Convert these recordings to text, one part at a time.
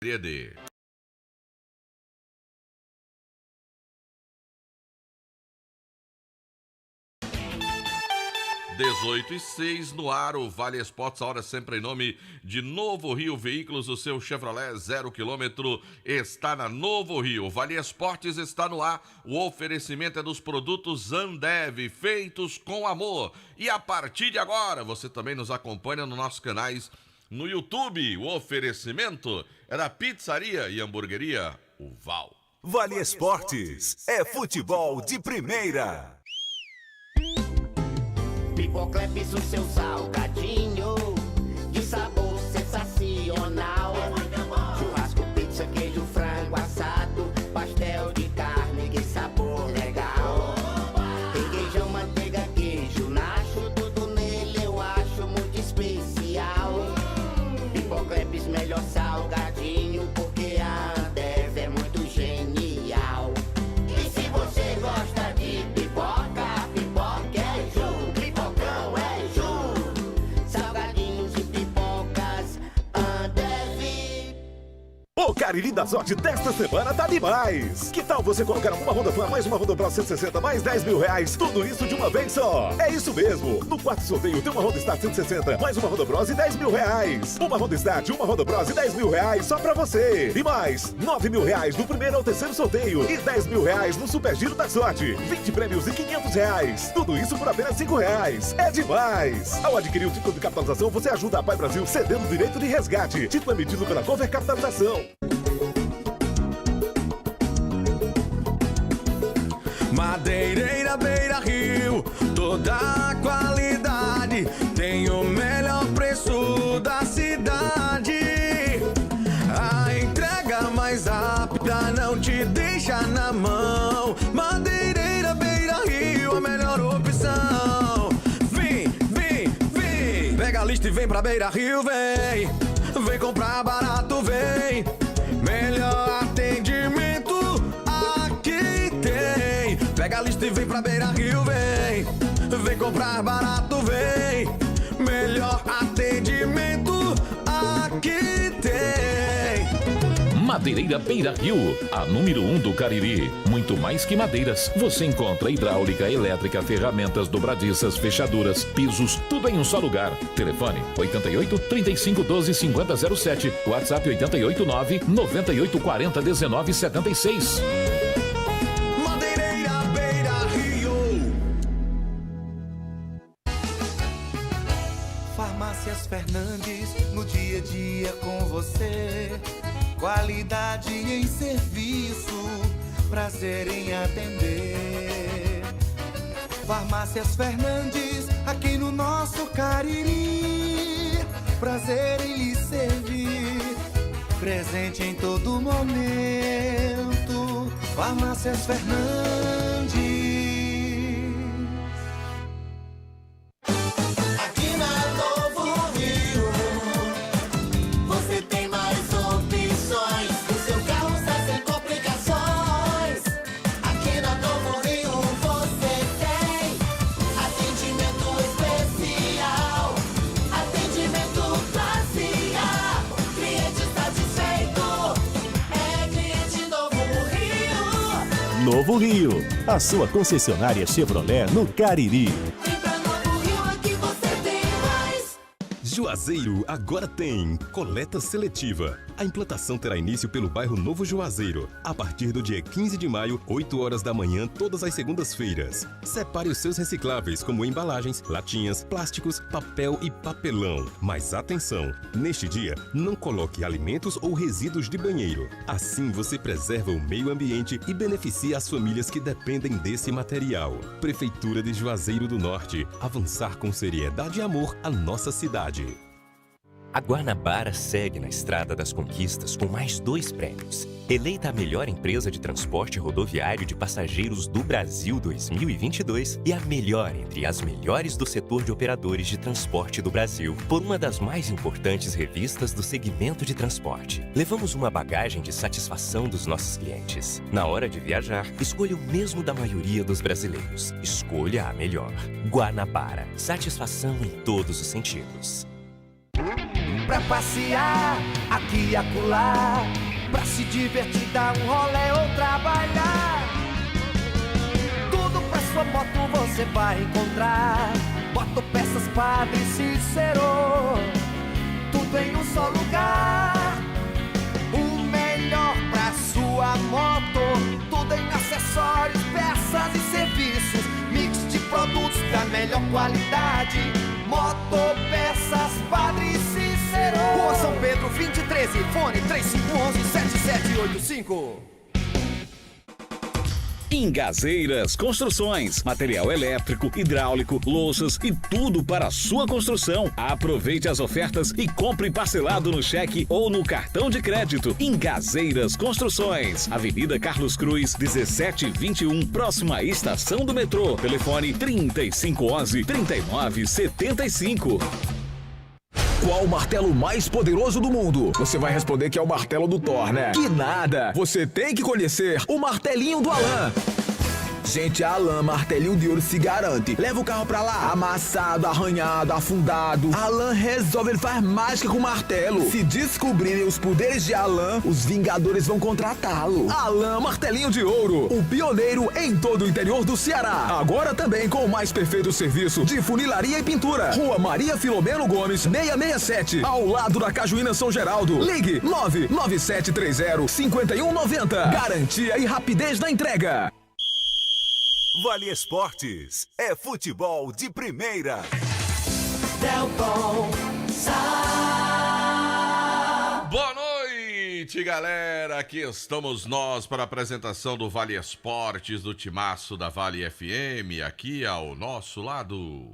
D. Dezoito e 6 no ar, o Vale Esportes, a hora sempre em nome de Novo Rio Veículos, o seu Chevrolet 0 km está na Novo Rio. O Vale Esportes está no ar, o oferecimento é dos produtos Ambev, feitos com amor. E a partir de agora, você também nos acompanha nos nossos canais no YouTube. O oferecimento é da Pizzaria e Hamburgueria O Val. Vale Esportes é futebol de primeira. Pipocleps, o seu salgadinho de sabor sensacional. Churrasco, pizza, queijo, frango assado, pastel de carne, que sabor legal. Requeijão, manteiga, queijo, nacho, tudo nele eu acho muito especial. Pipocleps, melhor salgadinho, porque a Ambev é muito genial. E se você gosta de pipoca, pipoca é Ju. O Cariri da Sorte desta semana tá demais! Que tal você colocar uma Honda Fan mais uma Honda Pro 160 mais 10 mil reais? Tudo isso de uma vez só! É isso mesmo! No quarto sorteio tem uma Honda Start 160 mais uma Honda Bros e 10 mil reais! Uma Honda Start, uma Honda Bros e 10 mil reais só pra você! E mais 9 mil reais no primeiro ao terceiro sorteio e 10 mil reais no Super Giro da Sorte! 20 prêmios e 500 reais! Tudo isso por apenas 5 reais! É demais! Ao adquirir o título de capitalização, você ajuda a Pai Brasil cedendo o direito de resgate. Título emitido pela Cover Capitalização. Madeireira Beira Rio, toda a qualidade, tem o melhor preço da cidade. A entrega mais rápida não te deixa na mão. Madeireira Beira Rio, a melhor opção. Vem, vem, vem, pega a lista e vem pra Beira Rio, vem. Vem comprar barato, vem. Melhor atendimento aqui tem. Pega a lista e vem pra Beira Rio, vem. Vem comprar barato, vem. Melhor atendimento aqui tem. Madeireira Beira Rio, a número 1 do Cariri. Muito mais que madeiras, você encontra hidráulica, elétrica, ferramentas, dobradiças, fechaduras, pisos, tudo em um só lugar. Telefone 88 35 12 50 07, WhatsApp 88 9 98 40 19 76. Madeireira Beira Rio. Farmácias Fernandes, no dia a dia com você. Qualidade em serviço, prazer em atender. Farmácias Fernandes, aqui no nosso Cariri. Prazer em lhe servir, presente em todo momento. Farmácias Fernandes. Aqui na Novo Rio, você tem mais opções. O seu carro está sem complicações. Aqui na Novo Rio você tem atendimento especial, atendimento classe A. Cliente satisfeito é cliente Novo Rio. Novo Rio, a sua concessionária Chevrolet no Cariri. Vem pra Novo Rio, aqui você tem mais. Juazeiro agora tem coleta seletiva. A implantação terá início pelo bairro Novo Juazeiro, a partir do dia 15 de maio, 8 horas da manhã, todas as segundas-feiras. Separe os seus recicláveis, como embalagens, latinhas, plásticos, papel e papelão. Mas atenção, neste dia, não coloque alimentos ou resíduos de banheiro. Assim você preserva o meio ambiente e beneficia as famílias que dependem desse material. Prefeitura de Juazeiro do Norte, avançar com seriedade e amor a nossa cidade. A Guanabara segue na estrada das conquistas com mais 2 prêmios. Eleita a melhor empresa de transporte rodoviário de passageiros do Brasil 2022 e a melhor entre as melhores do setor de operadores de transporte do Brasil, por uma das mais importantes revistas do segmento de transporte. Levamos uma bagagem de satisfação dos nossos clientes. Na hora de viajar, escolha o mesmo da maioria dos brasileiros. Escolha a melhor. Guanabara. Satisfação em todos os sentidos. pra passear, aqui e acolá, pra se divertir, dar um rolê ou trabalhar. Tudo pra sua moto você vai encontrar. Motopeças Padre Cícero, tudo em um só lugar. O melhor pra sua moto, tudo em acessórios, peças e serviços, mix de produtos da melhor qualidade. Motopeças Padre Cícero, Rua São Pedro 2013, fone 3511-7785. Ingazeiras Construções, material elétrico, hidráulico, louças e tudo para a sua construção. Aproveite as ofertas e compre parcelado no cheque ou no cartão de crédito. Ingazeiras Construções, Avenida Carlos Cruz, 1721, próxima à estação do metrô. Telefone 3511-3975. Qual o martelo mais poderoso do mundo? Você vai responder que é o martelo do Thor, né? Que nada! Você tem que conhecer o martelinho do Alan. Gente, a Alan Martelinho de Ouro se garante. Leva o carro pra lá, amassado, arranhado, afundado. Alan resolve, ele faz mágica com o martelo. Se descobrirem os poderes de Alan, os Vingadores vão contratá-lo. Alan Martelinho de Ouro, o pioneiro em todo o interior do Ceará. Agora também com o mais perfeito serviço de funilaria e pintura. Rua Maria Filomeno Gomes, 667, ao lado da Cajuína São Geraldo. Ligue 99730-5190. Garantia e rapidez na entrega. Vale Esportes é futebol de primeira. Delton Sá. Boa noite, galera. Aqui estamos nós para a apresentação do Vale Esportes, do timaço da Vale FM, aqui ao nosso lado.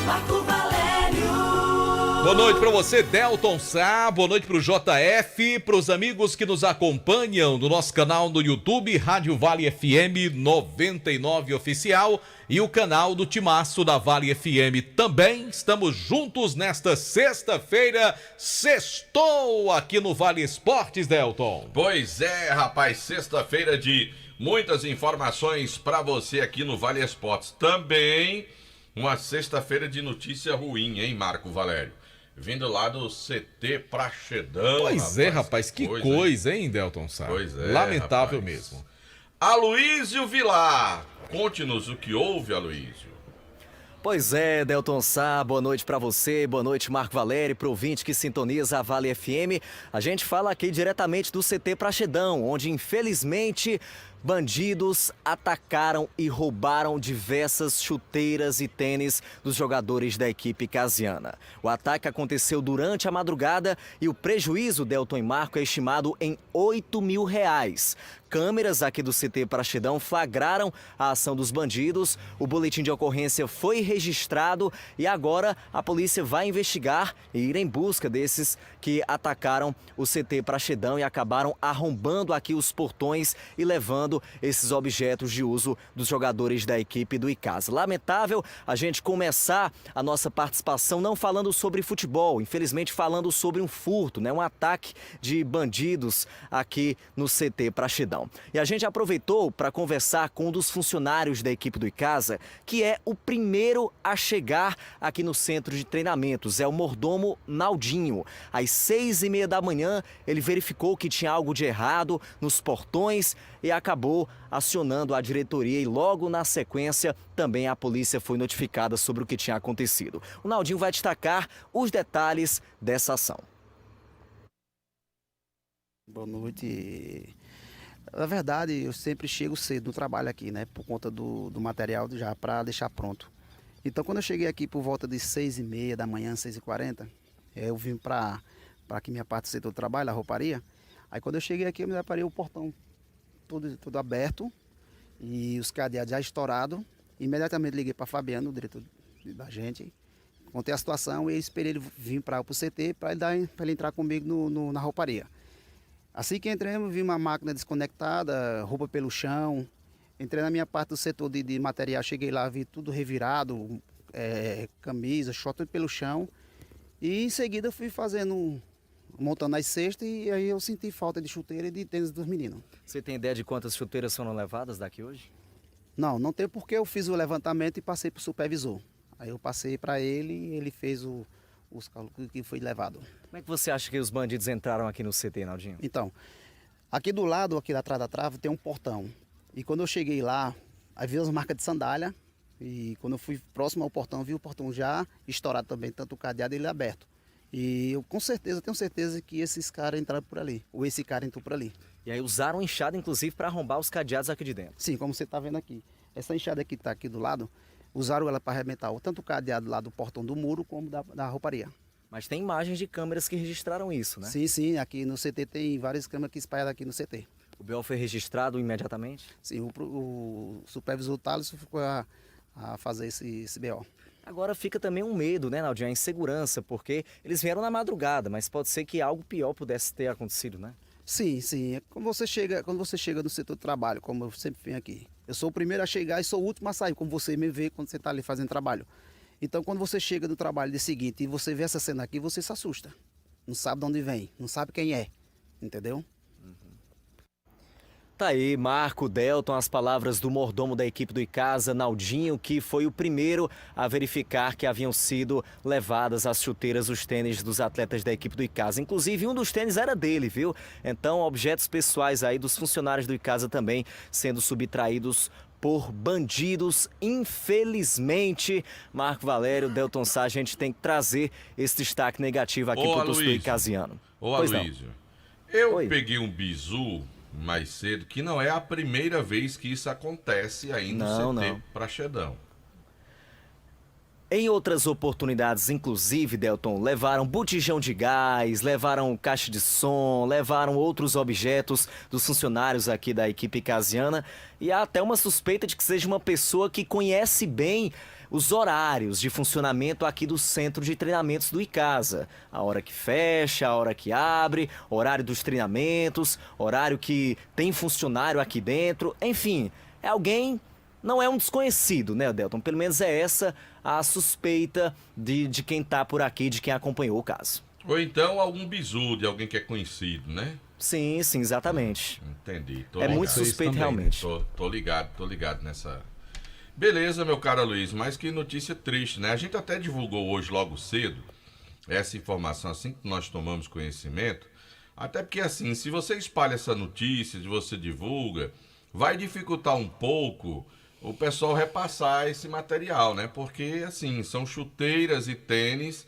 Marco Valério. Boa noite para você, Delton Sá. Boa noite para o JF, para os amigos que nos acompanham no nosso canal no YouTube, Rádio Vale FM 99 Oficial e o canal do Timaço da Vale FM também. Estamos juntos nesta sexta-feira. Sextou aqui no Vale Esportes, Delton. Pois é, rapaz, sexta-feira de muitas informações para você aqui no Vale Esportes. Também uma sexta-feira de notícia ruim, hein, Marco Valério? Vindo lá do CT Prachedão. Pois é, rapaz, que coisa, hein, Delton Sá? Pois é, lamentável rapaz. mesmo. Aloísio Vilar, conte-nos o que houve, Aloísio. Pois é, Delton Sá, boa noite pra você, boa noite Marco Valério, pro ouvinte que sintoniza a Vale FM. A gente fala aqui diretamente do CT Prachedão, onde infelizmente bandidos atacaram e roubaram diversas chuteiras e tênis dos jogadores da equipe casiana. O ataque aconteceu durante a madrugada e o prejuízo, Delton e Marco, é estimado em R$8 mil. Câmeras aqui do CT Prachedão flagraram a ação dos bandidos, o boletim de ocorrência foi registrado e agora a polícia vai investigar e ir em busca desses que atacaram o CT Prachedão e acabaram arrombando aqui os portões e levando esses objetos de uso dos jogadores da equipe do Icasa. Lamentável a gente começar a nossa participação não falando sobre futebol, infelizmente falando sobre um furto, um ataque de bandidos aqui no CT Prachedão. E a gente aproveitou para conversar com um dos funcionários da equipe do Icasa, que é o primeiro a chegar aqui no centro de treinamentos, é o mordomo Naldinho. Às 6h30 da manhã, ele verificou que tinha algo de errado nos portões e acabou acionando a diretoria e logo na sequência também a polícia foi notificada sobre o que tinha acontecido. O Naldinho vai destacar os detalhes dessa ação. Boa noite. Na verdade, eu sempre chego cedo no trabalho aqui, né? Por conta do material já para deixar pronto. Então, quando eu cheguei aqui por volta de 6h30 da manhã, 6h40, eu vim para aqui minha parte do setor do trabalho, a rouparia. Aí, quando eu cheguei aqui, eu me deparei o portão todo aberto e os cadeados já estourados. Imediatamente liguei para Fabiano, o diretor da gente, contei a situação e esperei ele vir para o CT para ele entrar comigo na rouparia. Assim que entramos, vi uma máquina desconectada, roupa pelo chão. Entrei na minha parte do setor de material, cheguei lá, vi tudo revirado, camisa, short tudo pelo chão. E em seguida fui montando as cestas e aí eu senti falta de chuteira e de tênis dos meninos. Você tem ideia de quantas chuteiras foram levadas daqui hoje? Não tem porque eu fiz o levantamento e passei para o supervisor. Aí eu passei para ele e ele fez os cálculos que foi levado. Como é que você acha que os bandidos entraram aqui no CT, Naldinho? Então, aqui do lado, aqui atrás da trave, tem um portão. E quando eu cheguei lá, aí vi as marcas de sandália. E quando eu fui próximo ao portão, vi o portão já estourado também, tanto o cadeado ele aberto. E eu tenho certeza que esses caras entraram por ali. Ou esse cara entrou por ali. E aí usaram enxada, inclusive, para arrombar os cadeados aqui de dentro. Sim, como você está vendo aqui. Essa enxada que está aqui do lado, usaram ela para arrebentar tanto o cadeado lá do portão do muro, como da rouparia. Mas tem imagens de câmeras que registraram isso, né? Sim, aqui no CT tem várias câmeras que espalhadas aqui no CT. O BO foi registrado imediatamente? Sim, o supervisor Thales ficou a fazer esse BO. Agora fica também um medo, né, Naldinho? A insegurança, porque eles vieram na madrugada, mas pode ser que algo pior pudesse ter acontecido, né? Sim. Quando você chega no setor de trabalho, como eu sempre venho aqui, eu sou o primeiro a chegar e sou o último a sair, como você me vê quando você está ali fazendo trabalho. Então, quando você chega no trabalho de seguinte e você vê essa cena aqui, você se assusta. Não sabe de onde vem, não sabe quem é, entendeu? Tá aí, Marco, Delton, as palavras do mordomo da equipe do Icasa, Naldinho, que foi o primeiro a verificar que haviam sido levadas as chuteiras, os tênis dos atletas da equipe do Icasa. Inclusive, um dos tênis era dele, viu? Então, objetos pessoais aí dos funcionários do Icasa também sendo subtraídos por bandidos. Infelizmente, Marco Valério, Delton Sá, a gente tem que trazer esse destaque negativo aqui pro torcedor icasiano. Ô, Aloysio, eu peguei um bizu mais cedo, que não é a primeira vez que isso acontece aí no CT Praxedão. Em outras oportunidades, inclusive, Delton, levaram botijão de gás, levaram caixa de som, levaram outros objetos dos funcionários aqui da equipe icasiana, e há até uma suspeita de que seja uma pessoa que conhece bem os horários de funcionamento aqui do centro de treinamentos do Icasa. A hora que fecha, a hora que abre, horário dos treinamentos, horário que tem funcionário aqui dentro, enfim, é alguém, não é um desconhecido, né, Delton? Pelo menos é essa a suspeita de quem tá por aqui, de quem acompanhou o caso. Ou então algum bizu de alguém que é conhecido, né? Sim, exatamente. Entendi. É muito suspeito realmente. Tô ligado nessa... Beleza, meu caro Luiz, mas que notícia triste, né? A gente até divulgou hoje logo cedo essa informação assim que nós tomamos conhecimento, até porque assim, se você espalha essa notícia, se você divulga, vai dificultar um pouco o pessoal repassar esse material, né? Porque assim, são chuteiras e tênis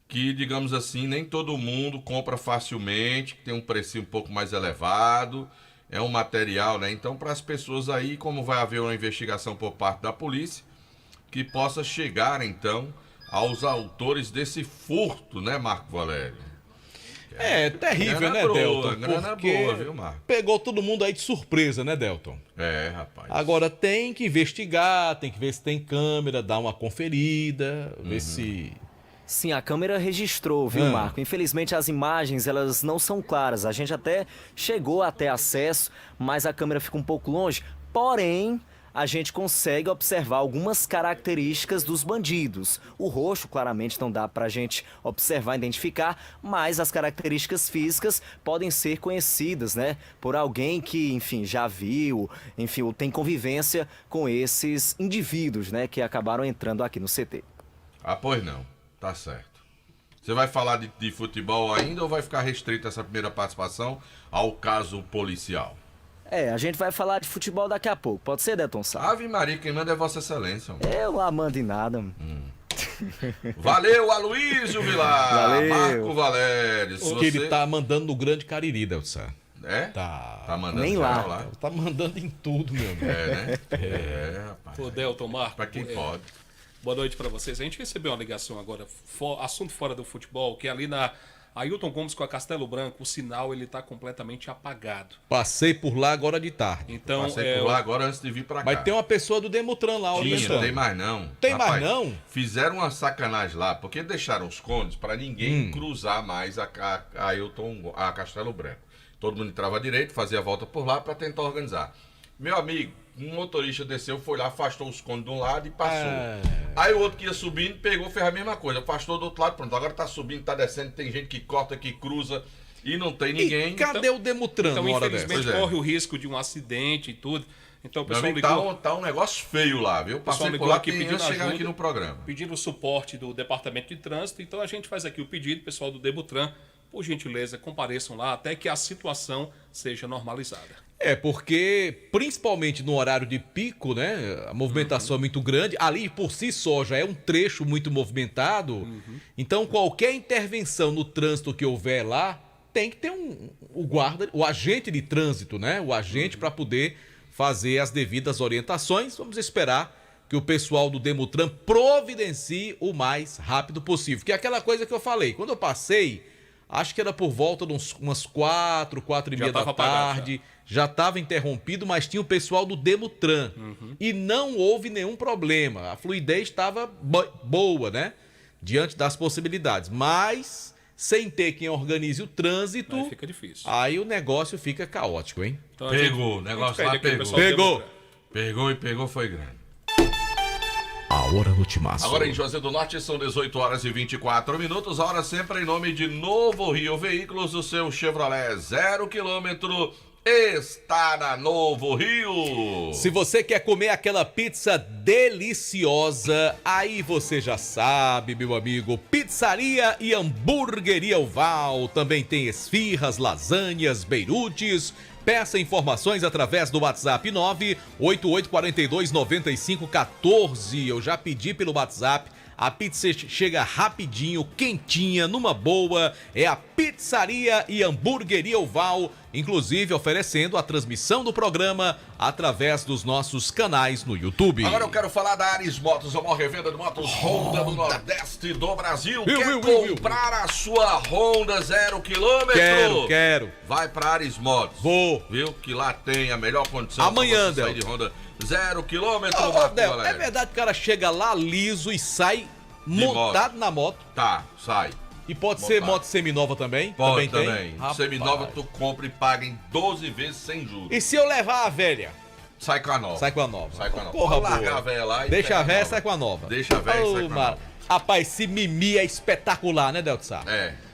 que, digamos assim, nem todo mundo compra facilmente, que tem um preço um pouco mais elevado. É um material, né? Então, para as pessoas aí, como vai haver uma investigação por parte da polícia, que possa chegar, então, aos autores desse furto, né, Marco Valério? É terrível, né, Delton? Grana boa, viu, Marco? Pegou todo mundo aí de surpresa, né, Delton? É, rapaz. Agora tem que investigar, tem que ver se tem câmera, dar uma conferida, ver se... Sim, a câmera registrou, viu, Marco? Infelizmente as imagens, elas não são claras. A gente até chegou a ter acesso, mas a câmera fica um pouco longe. Porém, a gente consegue observar algumas características dos bandidos. O rosto, claramente, não dá pra gente observar, identificar, mas as características físicas podem ser conhecidas, né? Por alguém que, enfim, já viu, enfim, ou tem convivência com esses indivíduos, né? Que acabaram entrando aqui no CT. Ah, pois não. Tá certo. Você vai falar de futebol ainda ou vai ficar restrito essa primeira participação ao caso policial? A gente vai falar de futebol daqui a pouco. Pode ser, Delton Sá? Ave Maria, quem manda é Vossa Excelência. Mano. Eu lá mando em nada. Valeu, Aloysio Vilar. Valeu. Marco Valério. Que ele tá mandando no Grande Cariri, Delton Sá. É? Tá mandando nem lá. Tá mandando em tudo, meu amigo. Né? rapaz. Ô, Delton, Marco. Pra quem pode. Boa noite para vocês. A gente recebeu uma ligação agora, assunto fora do futebol, que ali na Ailton Gomes com a Castelo Branco, o sinal ele tá completamente apagado. Passei por lá agora de tarde. Então, Passei por lá agora antes de vir pra cá. Mas tem uma pessoa do Demutran lá orientando. Não tem mais não. Tem mais não? Fizeram uma sacanagem lá, porque deixaram os cones para ninguém cruzar mais a Castelo Branco. Todo mundo entrava direito, fazia a volta por lá para tentar organizar. Meu amigo, um motorista desceu, foi lá, afastou os cones de um lado e passou. Aí o outro que ia subindo, pegou, fez a mesma coisa, afastou do outro lado, pronto. Agora tá subindo, tá descendo, tem gente que corta, que cruza e não tem ninguém. E cadê o Demutran? Então, infelizmente, corre o risco de um acidente e tudo. Então o Meu pessoal amigo, ligou... tá um negócio feio lá, viu? O pessoal Passei por ligou lá aqui que pedindo chegar ajuda, aqui no programa. pedindo o suporte do Departamento de Trânsito. Então a gente faz aqui o pedido, pessoal do Demutran, por gentileza, compareçam lá até que a situação seja normalizada. Porque, principalmente no horário de pico, né? A movimentação é muito grande. Ali, por si só, já é um trecho muito movimentado. Então, qualquer intervenção no trânsito que houver lá, tem que ter o agente de trânsito, né? O agente para poder fazer as devidas orientações. Vamos esperar que o pessoal do Demutran providencie o mais rápido possível. Que é aquela coisa que eu falei. Quando eu passei, acho que era por volta de umas 4h30 da tarde. Já estava interrompido, mas tinha o pessoal do Demutran. E não houve nenhum problema. A fluidez estava boa, né? Diante das possibilidades. Mas, sem ter quem organize o trânsito, Aí fica difícil. aí o negócio fica caótico, hein? Então, Pegou, o negócio lá pegou. Pegou e pegou, foi grande. A hora do timaço. Agora em Juazeiro do Norte são 18h24. A hora sempre em nome de Novo Rio Veículos, o seu Chevrolet 0 km está na Novo Rio. Se você quer comer aquela pizza deliciosa, aí você já sabe, meu amigo. Pizzaria e Hamburgueria Oval. Também tem esfirras, lasanhas, beirutes. Peça informações através do WhatsApp 988429514. Eu já pedi pelo WhatsApp. A pizza chega rapidinho, quentinha, numa boa. É a Pizzaria e Hamburgueria Oval, inclusive oferecendo a transmissão do programa através dos nossos canais no YouTube. Agora eu quero falar da Ares Motos, a maior revenda de motos Honda do Nordeste do Brasil. Quer comprar a sua Honda 0 km? Quero. Vai pra Ares Motos. Vou. Viu? Que lá tem a melhor condição Amanhã, pra você sair de Honda 0 km. É verdade que o cara chega lá liso e sai montado na moto? Tá, sai. E pode ser moto seminova também? Pode também. também. Seminova tu compra e paga em 12 vezes sem juros. E se eu levar a velha? Sai com a nova. Sai com a nova. Sai com a nova. Porra, Pode largar boa. a velha lá e deixa a velha, nova. sai com a nova. Deixa a velha e sai com a nova. Rapaz, esse Mimi é espetacular, né, Delto Sá?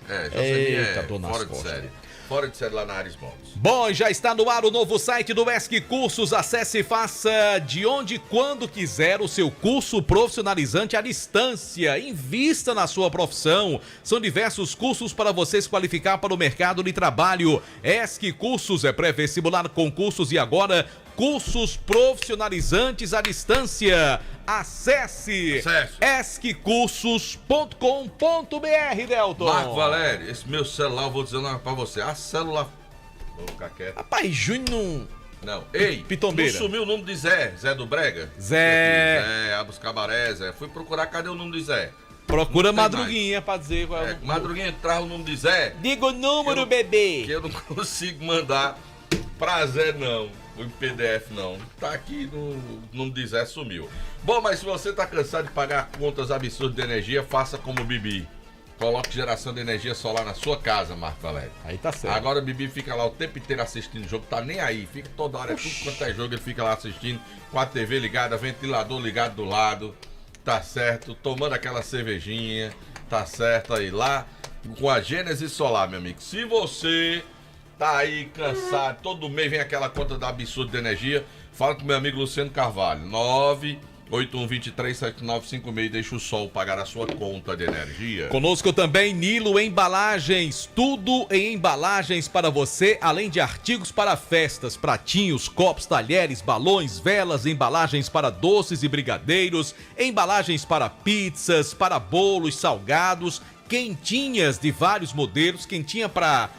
Eita, dor nas fora de costas. série. Fora de série lá na Ares Motos. Bom, já está no ar o novo site do ESC Cursos. Acesse e faça de onde e quando quiser o seu curso profissionalizante à distância. Invista na sua profissão. São diversos cursos para você se qualificar para o mercado de trabalho. ESC Cursos é pré-vestibular, concursos e agora cursos profissionalizantes à distância. Acesse esccursos.com.br, Delton. Marco Valério, esse meu celular, eu vou dizer uma pra você. A célula... Vou ficar quieto. Rapaz, Júnior não. Ei, Pitombeira. Não sumiu o nome de Zé? Zé do Brega? Zé. Abos Cabaré, Zé. Fui procurar, cadê o nome de Zé? Procura Madruguinha pra dizer qual é o... Madruguinha traz o nome de Zé. Diga o número, bebê. Que eu não consigo mandar pra Zé, não. O PDF não. Tá aqui no nome de Zé, sumiu. Bom, mas se você tá cansado de pagar contas absurdas de energia, faça como o Bibi. Coloque geração de energia solar na sua casa, Marco Valério. Aí tá certo. Agora o Bibi fica lá o tempo inteiro assistindo o jogo, tá nem aí. Fica toda hora, tudo quanto é jogo, ele fica lá assistindo, com a TV ligada, ventilador ligado do lado. Tá certo, tomando aquela cervejinha. Tá certo aí, lá com a Gênesis Solar, meu amigo. Se você... tá aí cansado, todo mês vem aquela conta da absurda de energia. Fala com meu amigo Luciano Carvalho, 981237956, deixa o sol pagar a sua conta de energia. Conosco também Nilo Embalagens, tudo em embalagens para você, além de artigos para festas, pratinhos, copos, talheres, balões, velas, embalagens para doces e brigadeiros, embalagens para pizzas, para bolos, salgados, quentinhas de vários modelos, quentinha para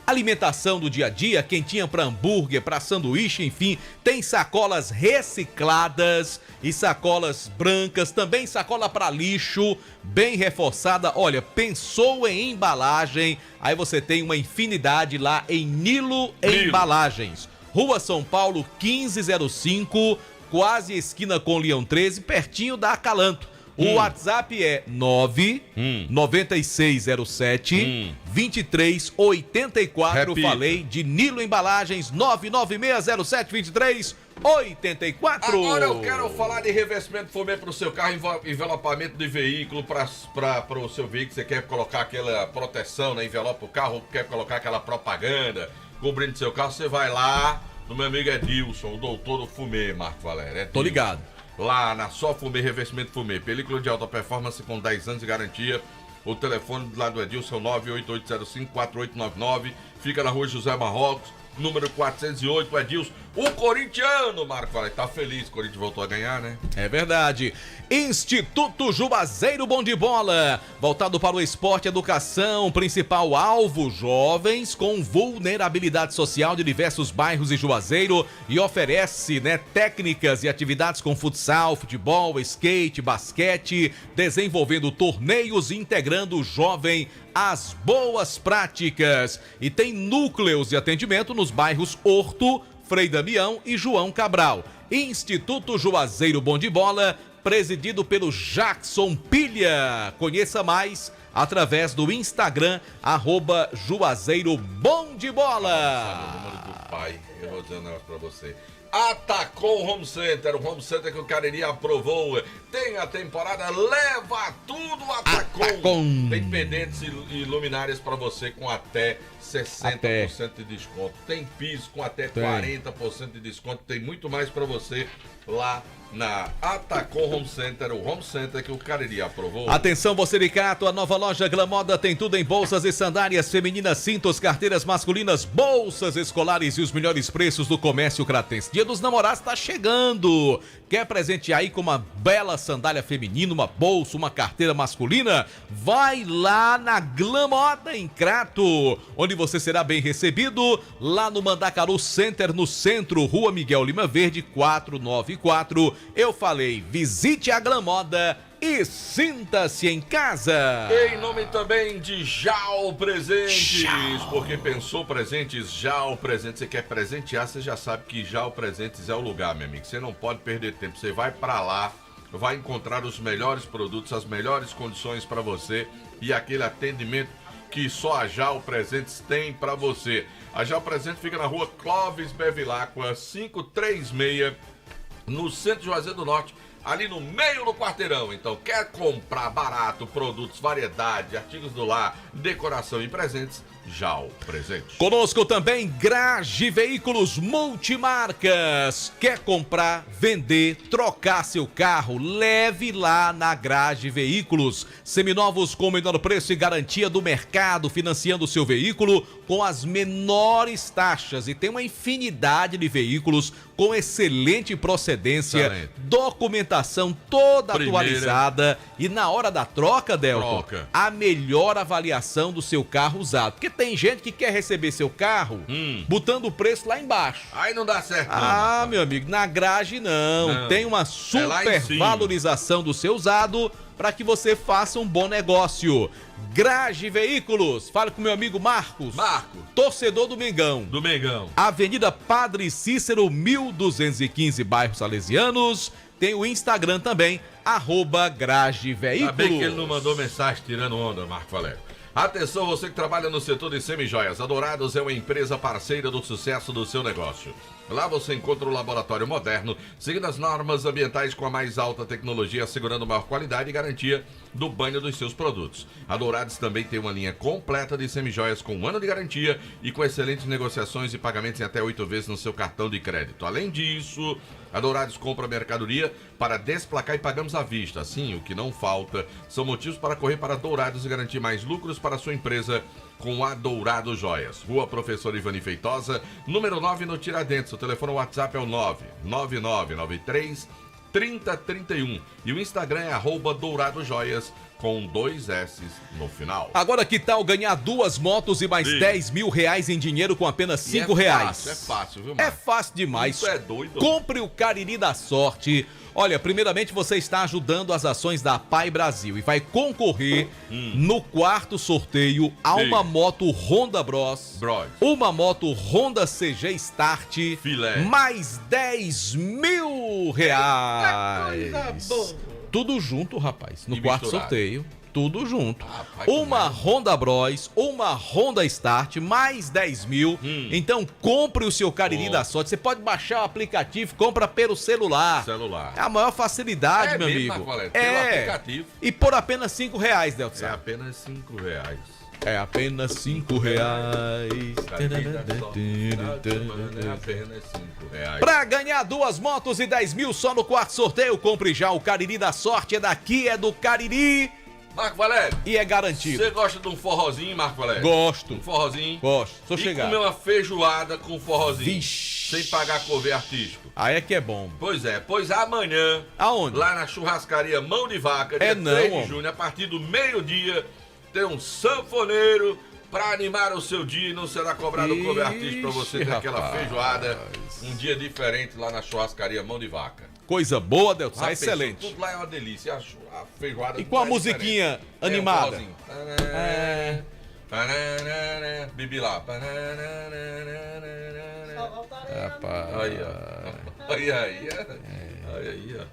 alimentação do dia a dia, quentinha para hambúrguer, para sanduíche, enfim, tem sacolas recicladas e sacolas brancas, também sacola para lixo, bem reforçada. Olha, pensou em embalagem, aí você tem uma infinidade lá em Nilo Embalagens. Rua São Paulo 1505, quase esquina com Leão 13, pertinho da Acalanto. O WhatsApp é 99607-2384. Repita. Falei de Nilo Embalagens, 99607-2384. Agora eu quero falar de revestimento fumê para o seu carro, envelopamento de veículo, para o seu veículo. Você quer colocar aquela proteção na envelope do carro, quer colocar aquela propaganda cobrindo seu carro, você vai lá do meu amigo Edilson, o doutor do fumê, Marco Valério. Edilson. Tô ligado. Lá na Só Fumê, revestimento fumê, película de alta performance com 10 anos de garantia. O telefone do lado do Edilson, 988054899, fica na rua José Marrocos, número 408, Edilson. O corintiano, Marco Valério, tá feliz, o Corinthians voltou a ganhar, né? É verdade. Instituto Juazeiro Bom de Bola, voltado para o esporte e educação, principal alvo, jovens com vulnerabilidade social de diversos bairros de Juazeiro, e oferece, técnicas e atividades com futsal, futebol, skate, basquete, desenvolvendo torneios e integrando o jovem às boas práticas. E tem núcleos de atendimento nos bairros Horto, Frei Damião e João Cabral. Instituto Juazeiro Bom de Bola, presidido pelo Jackson Pilha. Conheça mais através do Instagram, @Juazeiro Bom de Bola. O número do pai, eu vou dizer um negócio pra você. Atacou o Home Center, o Home Center que o Cariri aprovou. Tem a temporada, leva tudo, Atacou. Tem pendentes e luminárias pra você com até 60% de desconto. Tem piso com até 40% de desconto. Tem muito mais pra você lá na Atacom Home Center, o Home Center que o Cariri aprovou. Atenção, você ligato, a nova loja Glamoda tem tudo em bolsas e sandálias femininas, cintos, carteiras masculinas, bolsas escolares e os melhores preços do comércio cratense. Dia dos Namorados está chegando. Quer presentear aí com uma bela sandália feminina, uma bolsa, uma carteira masculina? Vai lá na Glamoda em Crato, onde você será bem recebido, lá no Mandacaru Center, no centro, Rua Miguel Lima Verde, 494. Eu falei, visite a Glamoda e sinta-se em casa. Em nome também de Jal Presentes, porque pensou presentes, Jal Presentes. Você quer presentear, você já sabe que Jal Presentes é o lugar, meu amigo. Você não pode perder tempo, você vai pra lá, vai encontrar os melhores produtos, as melhores condições pra você e aquele atendimento que só a Jal Presentes tem pra você. A Jal Presentes fica na rua Clóvis Bevilacqua, 536, no centro de Juazeiro do Norte, ali no meio do quarteirão. Então, quer comprar barato, produtos, variedade, artigos do lar, decoração e presentes? Jal Presente. Conosco também Grage Veículos Multimarcas. Quer comprar, vender, trocar seu carro? Leve lá na Grage Veículos. Seminovos com o menor preço e garantia do mercado, financiando o seu veículo com as menores taxas. E tem uma infinidade de veículos com excelente procedência, documentação toda atualizada. E na hora da troca, Delton, a melhor avaliação do seu carro usado. Porque tem gente que quer receber seu carro botando o preço lá embaixo. Aí não dá certo, não. Meu amigo, na Grage não. Tem uma super valorização do seu usado para que você faça um bom negócio. Grage Veículos, fale com meu amigo Marcos. Torcedor do Mengão. Avenida Padre Cícero, 1215, bairro Salesianos. Tem o Instagram também, @Grage Veículos. Ainda bem que ele não mandou mensagem tirando onda, Marco Valério. Atenção, você que trabalha no setor de semijoias. A Dourados é uma empresa parceira do sucesso do seu negócio. Lá você encontra um laboratório moderno, seguindo as normas ambientais com a mais alta tecnologia, assegurando maior qualidade e garantia do banho dos seus produtos. A Dourados também tem uma linha completa de semijoias com 1 ano de garantia e com excelentes negociações e pagamentos em até 8 vezes no seu cartão de crédito. Além disso, a Dourados compra mercadoria para desplacar e pagamos à vista. Assim, o que não falta são motivos para correr para Dourados e garantir mais lucros para a sua empresa com a Dourado Joias. Rua Professor Ivani Feitosa, número 9 no Tiradentes. O telefone WhatsApp é o 99993 3031. E o Instagram é @Dourado Joias com 2 S no final. Agora que tal ganhar 2 motos e mais 10 mil reais em dinheiro com apenas 5 reais? É fácil, viu, Marcos? É fácil demais. Isso é doido. Compre o Cariri da Sorte. Olha, primeiramente você está ajudando as ações da Pai Brasil e vai concorrer no 4º sorteio a uma moto Honda Bros, uma moto Honda CG Start, mais 10 mil reais. Tudo junto, rapaz, no 4º sorteio. Tudo junto. Uma Honda Bros, uma Honda Start, mais 10 mil. Então compre o seu Cariri da Sorte. Você pode baixar o aplicativo, compra pelo celular. É a maior facilidade, meu amigo. Pelo aplicativo. E por apenas 5 reais, Delton. É apenas 5 reais. É apenas R$5. É apenas R$5. Pra ganhar 2 motos e 10 mil só no quarto sorteio, compre já o Cariri da Sorte. É daqui, é do Cariri. Marco Valério. E é garantido. Você gosta de um forrozinho, Marco Valério? Gosto. Um forrozinho? Gosto. Só e chegar. comer uma feijoada com forrozinho. Vixe. Sem pagar cover artístico. Aí é que é bom. Pois é. Pois amanhã... Aonde? Lá na churrascaria Mão de Vaca, dia 3 de junho, a partir do meio-dia, tem um sanfoneiro pra animar o seu dia e não será cobrado o cover artístico pra você ter aquela feijoada. Um dia diferente lá na churrascaria Mão de Vaca. Coisa boa, Deus. Excelente. Tudo lá é uma delícia. A feijoada. E com a musiquinha animada? Bibi lá. Aí, ó. Aí, ó.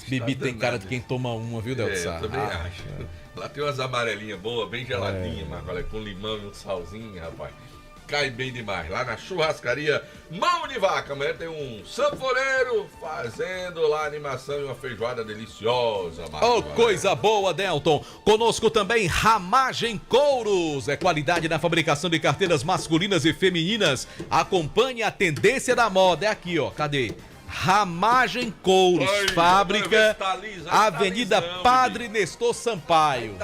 Bibi tem cara de quem toma uma, viu, Deus? Eu também acho. Lá tem umas amarelinhas boas, bem geladinhas, mas olha, com limão e um salzinho, rapaz. Cai bem demais. Lá na churrascaria Mão de Vaca. Amanhã tem um sanfoneiro fazendo lá a animação e uma feijoada deliciosa. Oh, coisa boa, Delton. Conosco também Ramagem Couros. É qualidade na fabricação de carteiras masculinas e femininas. Acompanhe a tendência da moda. É aqui, ó. Cadê? Ramagem Couros, fábrica Avenida Padre Nestor Sampaio.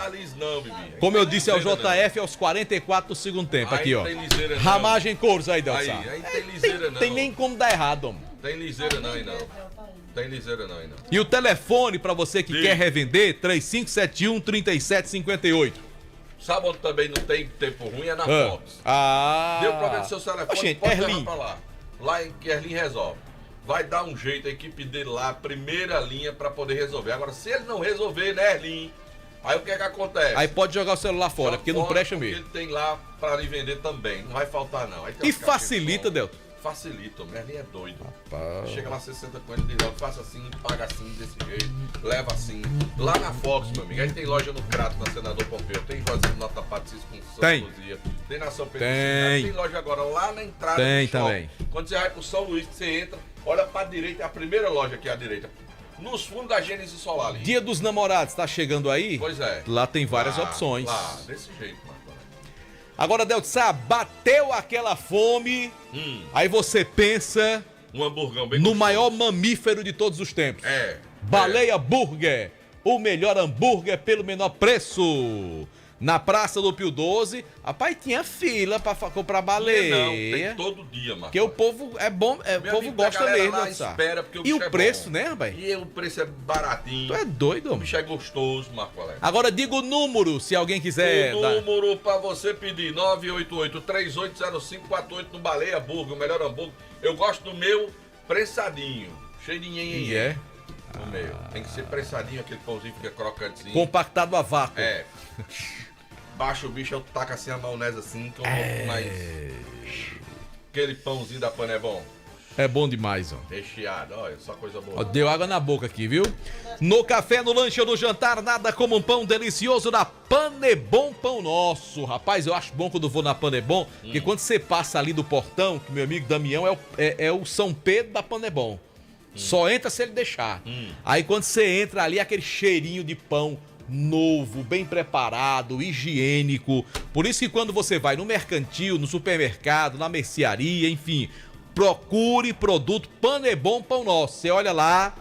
Como eu disse ao JF aos 44 do segundo tempo, aqui ó. Ramagem Couros aí, Delson. Aí tem liseira não. Tem nem como dar errado, homem. Tem liseira não aí não. Tem liseira não aí não. E o telefone pra você que quer revender, 3571-3758. Sabe onde também não tem tempo ruim? É na Fox. Deu problema no seu telefone, gente, pode Erlin. levar pra lá. Lá em que Erlin resolve. Vai dar um jeito, a equipe dele lá, primeira linha pra poder resolver. Agora, se ele não resolver, né, Erlin? Aí o que é que acontece? Aí pode jogar o celular fora, porque não presta mesmo. Ele tem lá pra lhe vender também, não vai faltar não. Aí tem E facilita, Delton. Facilita, o Merlin é doido. Chega lá, você senta com ele e diz, faça assim, paga assim, desse jeito, leva assim. Lá na Fox, meu amigo, aí tem loja no Crato, na Senador Pompeu, tem Juazeiro Nota Patrícia com Santa Luzia, tem na São Pedro, tem loja agora lá na entrada tem do shopping. Também. Quando você vai pro São Luís, que você entra, olha pra direita, é a primeira loja aqui à direita. Nos fundos da Gênesis Solar ali. Dia dos Namorados, tá chegando aí? Pois é. Lá tem várias opções. Lá, desse jeito, mano. Agora, Deltsa, bateu aquela fome, aí você pensa um hamburgão bem no gostoso. maior mamífero de todos os tempos. Baleia Burger, o melhor hambúrguer pelo menor preço. Na Praça do Pio 12, rapaz, tinha fila pra comprar baleia. Não, tem todo dia, mano. Porque o povo é bom, o povo gosta mesmo, lá Deltsa. espera, porque E o bicho preço, é bom. né, rapaz? E o preço é baratinho. Tu é doido, O bicho é gostoso, Marco Alegre. Agora diga o número, se alguém quiser. O número pra você pedir, 988-380548 no Baleia Burger, o melhor hambúrguer. Eu gosto do meu prensadinho, cheio de nhenhenhê. O meu. Tem que ser prensadinho, aquele pãozinho que fica crocantezinho. Compactado a vácuo. É. Baixa o bicho, eu taco assim a maionese assim, que eu vou mais... Aquele pãozinho da Pana é bom. É bom demais, ó. Recheado, olha, só coisa boa. Ó, deu água na boca aqui, viu? No café, no lanche ou no jantar, nada como um pão delicioso da Panebon Pão Nosso. Rapaz, eu acho bom quando eu vou na Panebon, porque quando você passa ali do portão, que meu amigo Damião é o São Pedro da Panebon. Só entra se ele deixar. Aí quando você entra ali, aquele cheirinho de pão novo, bem preparado, higiênico. Por isso que quando você vai no mercantil, no supermercado, na mercearia, enfim, procure produto Panebon Pão Nosso. Você olha lá,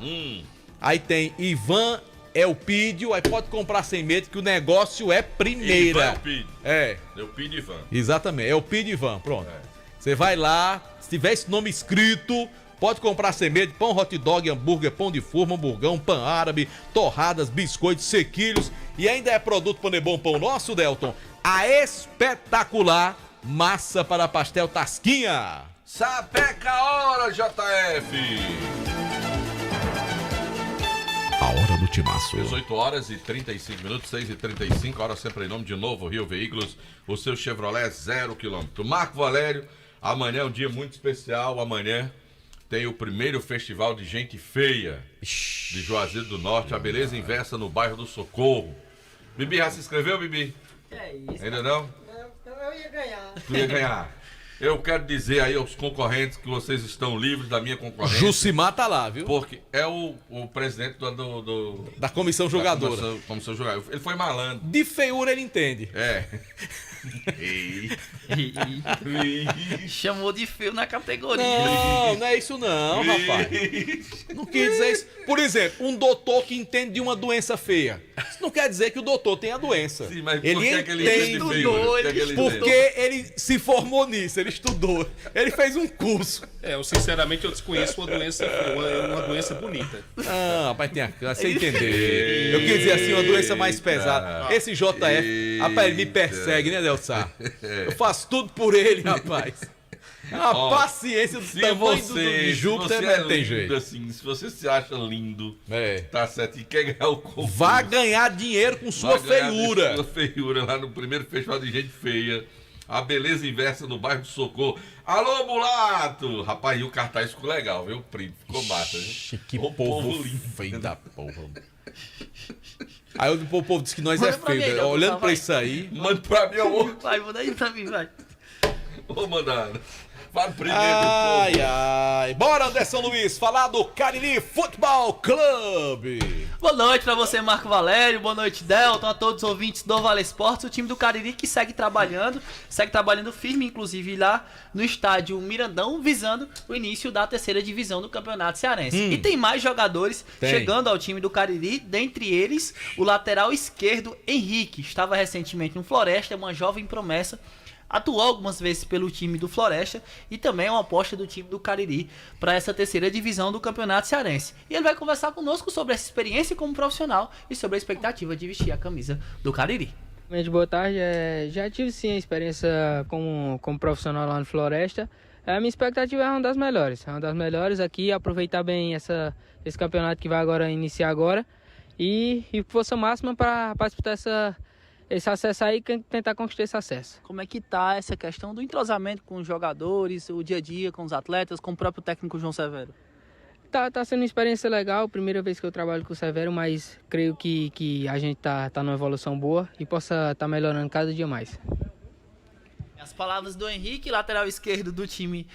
aí tem Ivan Elpidio, aí pode comprar sem medo que o negócio é primeira. Ivan Elpidio. É. Elpidio Ivan. Exatamente, Elpidio Ivan, pronto. Você vai lá, se tiver esse nome escrito, pode comprar sem medo, pão hot dog, hambúrguer, pão de forma, hamburgão, pão árabe, torradas, biscoitos, sequilhos e ainda é produto Panebon Pão Nosso, Delton, a espetacular massa para pastel Tasquinha. Sapeca a hora, JF! A hora do timaço. 18 horas e 35 minutos, 6h35, hora sempre em nome de Novo Rio Veículos, o seu Chevrolet 0 km. Marco Valério, amanhã é um dia muito especial, amanhã tem o primeiro festival de gente feia de Juazeiro do Norte, a beleza inversa no bairro do Socorro. Bibi, já se inscreveu, Bibi? É isso. Ainda não? Eu ia ganhar. Tu ia ganhar. Eu quero dizer aí aos concorrentes que vocês estão livres da minha concorrência. Jucimar tá lá, viu? Porque é o presidente da comissão jogadora. Comissão jogadora. Ele foi malandro. De feiura ele entende. É. Chamou de feio na categoria. Não é isso não, rapaz. Não quis dizer isso. Por exemplo, um doutor que entende de uma doença feia. Isso não quer dizer que o doutor tem a doença. Sim, mas ele por que entende, ele estudou, porque ele se formou nisso, ele estudou. Ele fez um curso. Eu sinceramente eu desconheço uma doença bonita. Ah, rapaz, você entendeu. Eu quis dizer assim, uma doença mais pesada. Esse JF, rapaz, ele me persegue, né, Delsar? Eu faço tudo por ele, rapaz. A paciência do tamanho do Júpiter não tem jeito. Assim, se você se acha lindo, tá certo, e quer ganhar o concurso, vá ganhar dinheiro com sua feiura. Sua feiura lá no primeiro festival de gente feia. A beleza inversa no bairro do Socorro. Alô, mulato! Rapaz, e o cartaz ficou legal, viu? Ficou massa, viu? Que povo feio da porra. Aí o povo diz que nós é feio. Olhando pra isso aí. Manda pra mim, amor. Vai, manda aí pra mim, vai. Ô, mandado. Fala primeiro, ai, ai. Bora, Anderson Luiz, falar do Cariri Futebol Clube. Boa noite pra você, Marco Valério. Boa noite, Delton, a todos os ouvintes do Vale Esportes. O time do Cariri que segue trabalhando firme, inclusive lá no estádio Mirandão, visando o início da 3ª divisão do Campeonato Cearense. E tem mais jogadores chegando ao time do Cariri, dentre eles o lateral esquerdo Henrique. Estava recentemente no Floresta, uma jovem promessa. Atuou algumas vezes pelo time do Floresta e também é uma aposta do time do Cariri para essa 3ª divisão do Campeonato Cearense. E ele vai conversar conosco sobre essa experiência como profissional e sobre a expectativa de vestir a camisa do Cariri. Boa tarde, já tive sim a experiência como profissional lá no Floresta. A minha expectativa é uma das melhores aqui, aproveitar bem esse campeonato que vai agora iniciar agora e força máxima para disputar esse acesso aí e tentar conquistar esse acesso. Como é que tá essa questão do entrosamento com os jogadores, o dia a dia com os atletas, com o próprio técnico João Severo? Tá sendo uma experiência legal, primeira vez que eu trabalho com o Severo, mas creio que a gente tá numa evolução boa e possa estar melhorando cada dia mais. As palavras do Henrique, lateral esquerdo do time,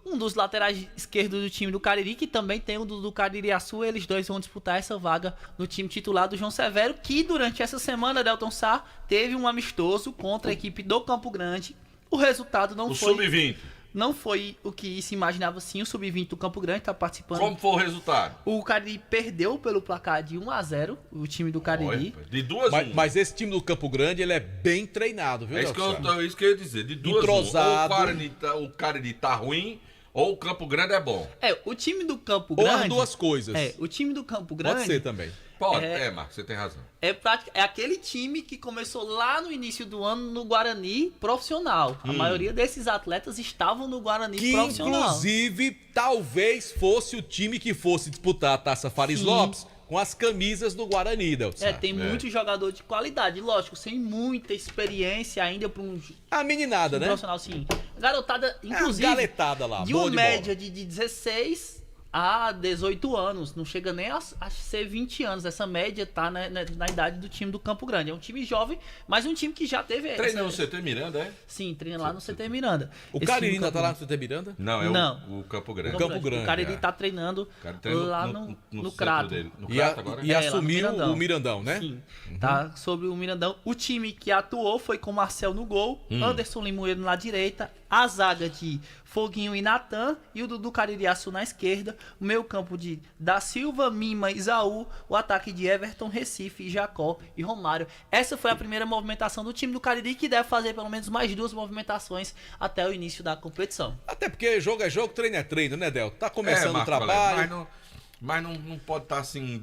um dos laterais esquerdos do time do Cariri, que também tem o do Caririaçu. Eles dois vão disputar essa vaga no time titular do João Severo, que durante essa semana, Delton Sá, teve um amistoso contra a equipe do Campo Grande. O resultado não foi... O Sub-20. Não foi o que se imaginava, sim. O Sub-20 do Campo Grande está participando. Como foi o resultado? O Cariri perdeu pelo placar de 1-0, o time do Cariri. De 2-1. Mas esse time do Campo Grande, ele é bem treinado, viu? É isso que eu ia dizer. De 2-1. Ou o Cariri tá ruim, ou o Campo Grande é bom. O time do Campo Grande... Ou as duas coisas. O time do Campo Grande... Pode ser também. Pode, Marcos, você tem razão. É aquele time que começou lá no início do ano no Guarani profissional. A maioria desses atletas estavam no Guarani profissional. Inclusive, talvez fosse o time que fosse disputar a Taça Fares Lopes com as camisas do Guarani, Delson. Tem muito jogador de qualidade, lógico, sem muita experiência ainda para um... A meninada, né? Profissional, sim. Garotada, inclusive, galetada lá, de uma média de 16... a 18 anos, não chega nem a ser 20 anos. Essa média tá na idade do time do Campo Grande. É um time jovem, mas um time que já teve... Treina no CT Miranda, é? Sim, treina lá no CT Miranda. O Cariri ainda tá lá no CT Miranda? Não, o Campo Grande. O Campo Grande. O Cariri tá treinando lá no Crato. No Crato agora? E assumiu o Mirandão, né? Sim, tá sobre o Mirandão. O time que atuou foi com Marcel no gol, Anderson Limoeiro na direita, a zaga de Foguinho e Natan e o do Caririaçu na esquerda, o meio campo de Da Silva, Mima e Isaú, o ataque de Everton, Recife, Jacó e Romário. Essa foi a primeira movimentação do time do Cariri, que deve fazer pelo menos mais 2 movimentações até o início da competição. Até porque jogo é jogo, treino é treino, né, Del? Tá começando o trabalho. Mas não pode estar assim,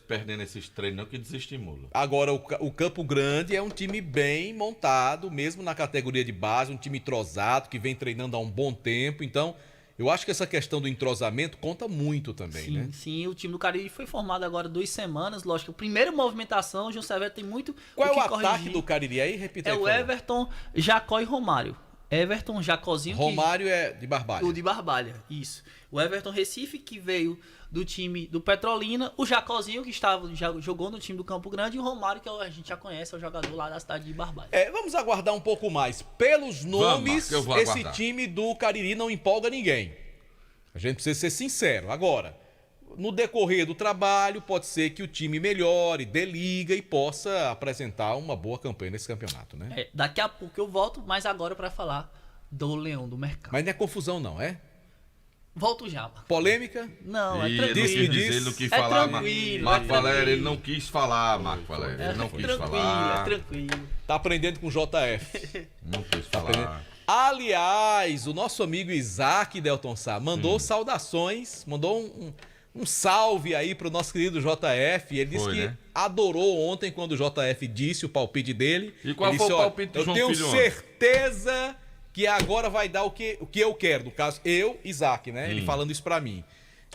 perdendo esses treinos, não, que desestimula. Agora, o Campo Grande é um time bem montado, mesmo na categoria de base, um time entrosado, que vem treinando há um bom tempo. Então, eu acho que essa questão do entrosamento conta muito também, né? Sim, o time do Cariri foi formado agora 2 semanas, lógico. A primeira movimentação, o João Severo tem muito Qual é o ataque corrigir. do Cariri aí? Repita aí, o Everton, Jacó e Romário. Everton, Jacozinho... Romário é de Barbalha. O de Barbalha, isso. O Everton Recife, que veio do time do Petrolina. O Jacozinho, que já jogou no time do Campo Grande. E o Romário, que a gente já conhece, é o jogador lá da cidade de Barbalha. Vamos aguardar um pouco mais. Pelos nomes, esse time do Cariri não empolga ninguém. A gente precisa ser sincero. Agora, no decorrer do trabalho, pode ser que o time melhore, dê liga e possa apresentar uma boa campanha nesse campeonato, né? Daqui a pouco eu volto, mas agora para falar do Leão do Mercado. Mas não é confusão não, é? Volto já, Marco. Polêmica? Não, é Ele tranquilo. ele não quis falar, tranquilo, Marco tranquilo. Valério, ele não quis falar, Marco Valério. Ele não quis falar. Tranquilo. Tá aprendendo com o JF. Não quis falar. Aliás, o nosso amigo Isaac Delton Sá mandou saudações, mandou um salve aí pro nosso querido JF. Ele disse que adorou ontem quando o JF disse o palpite dele. E qual ele foi disse, o palpite do João Filho? Eu tenho certeza que agora vai dar o que eu quero. No caso, eu, Isaac, né? Ele falando isso pra mim.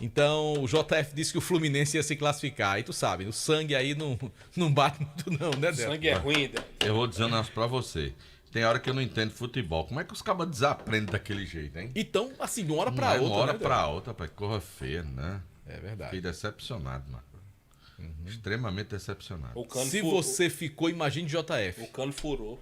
Então, o JF disse que o Fluminense ia se classificar. E tu sabe, o sangue aí não bate muito não, né, Delton? O sangue é ruim, Delton. Eu vou dizer um negócio pra você. Tem hora que eu não entendo futebol. Como é que os cabas desaprendem daquele jeito, hein? Então, assim, de uma hora pra outra. De uma hora né, pra outra, pai. Corra feia, né? É verdade. Fiquei decepcionado, Marco. Extremamente decepcionado. Se você ficou, imagine JF. O cano furou.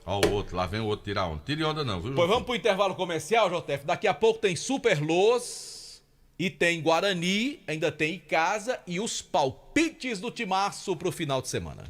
Ó o outro, lá vem o outro tirar onda. Tire onda não, viu? Pois vamos pro intervalo comercial, JF. Daqui a pouco tem Super Luz e tem Guarani, ainda tem Icasa e os palpites do Timaço pro final de semana.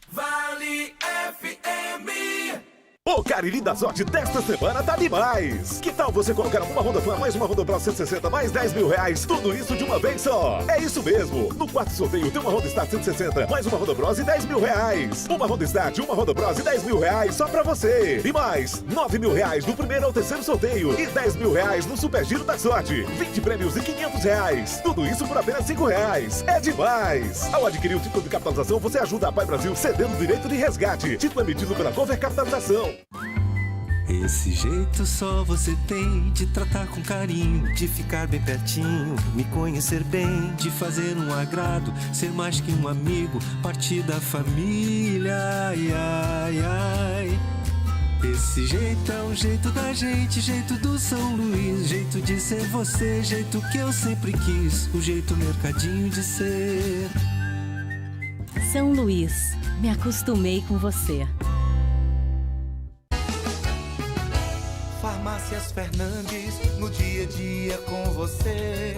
Vale FM. O Cariri da Sorte desta semana tá demais! Que tal você colocar uma Honda Fan mais uma Honda Pro 160 mais 10 mil reais? Tudo isso de uma vez só! É isso mesmo! No quarto sorteio tem uma Honda Start 160 mais uma Honda Bros e 10 mil reais! Uma Honda Start, uma Honda Bros e 10 mil reais só pra você! E mais 9 mil reais no primeiro ao terceiro sorteio e 10 mil reais no Super Giro da Sorte! 20 prêmios e 500 reais! Tudo isso por apenas 5 reais! É demais! Ao adquirir o título de capitalização, você ajuda a Pai Brasil cedendo o direito de resgate. Título emitido pela Cover Capitalização. Esse jeito só você tem de tratar com carinho, de ficar bem pertinho, me conhecer bem, de fazer um agrado, ser mais que um amigo, partir da família, ai, ai, ai. Esse jeito é o jeito da gente, jeito do São Luís, jeito de ser você, jeito que eu sempre quis, o jeito mercadinho de ser. São Luís, me acostumei com você. Farmácias Fernandes, no dia a dia com você.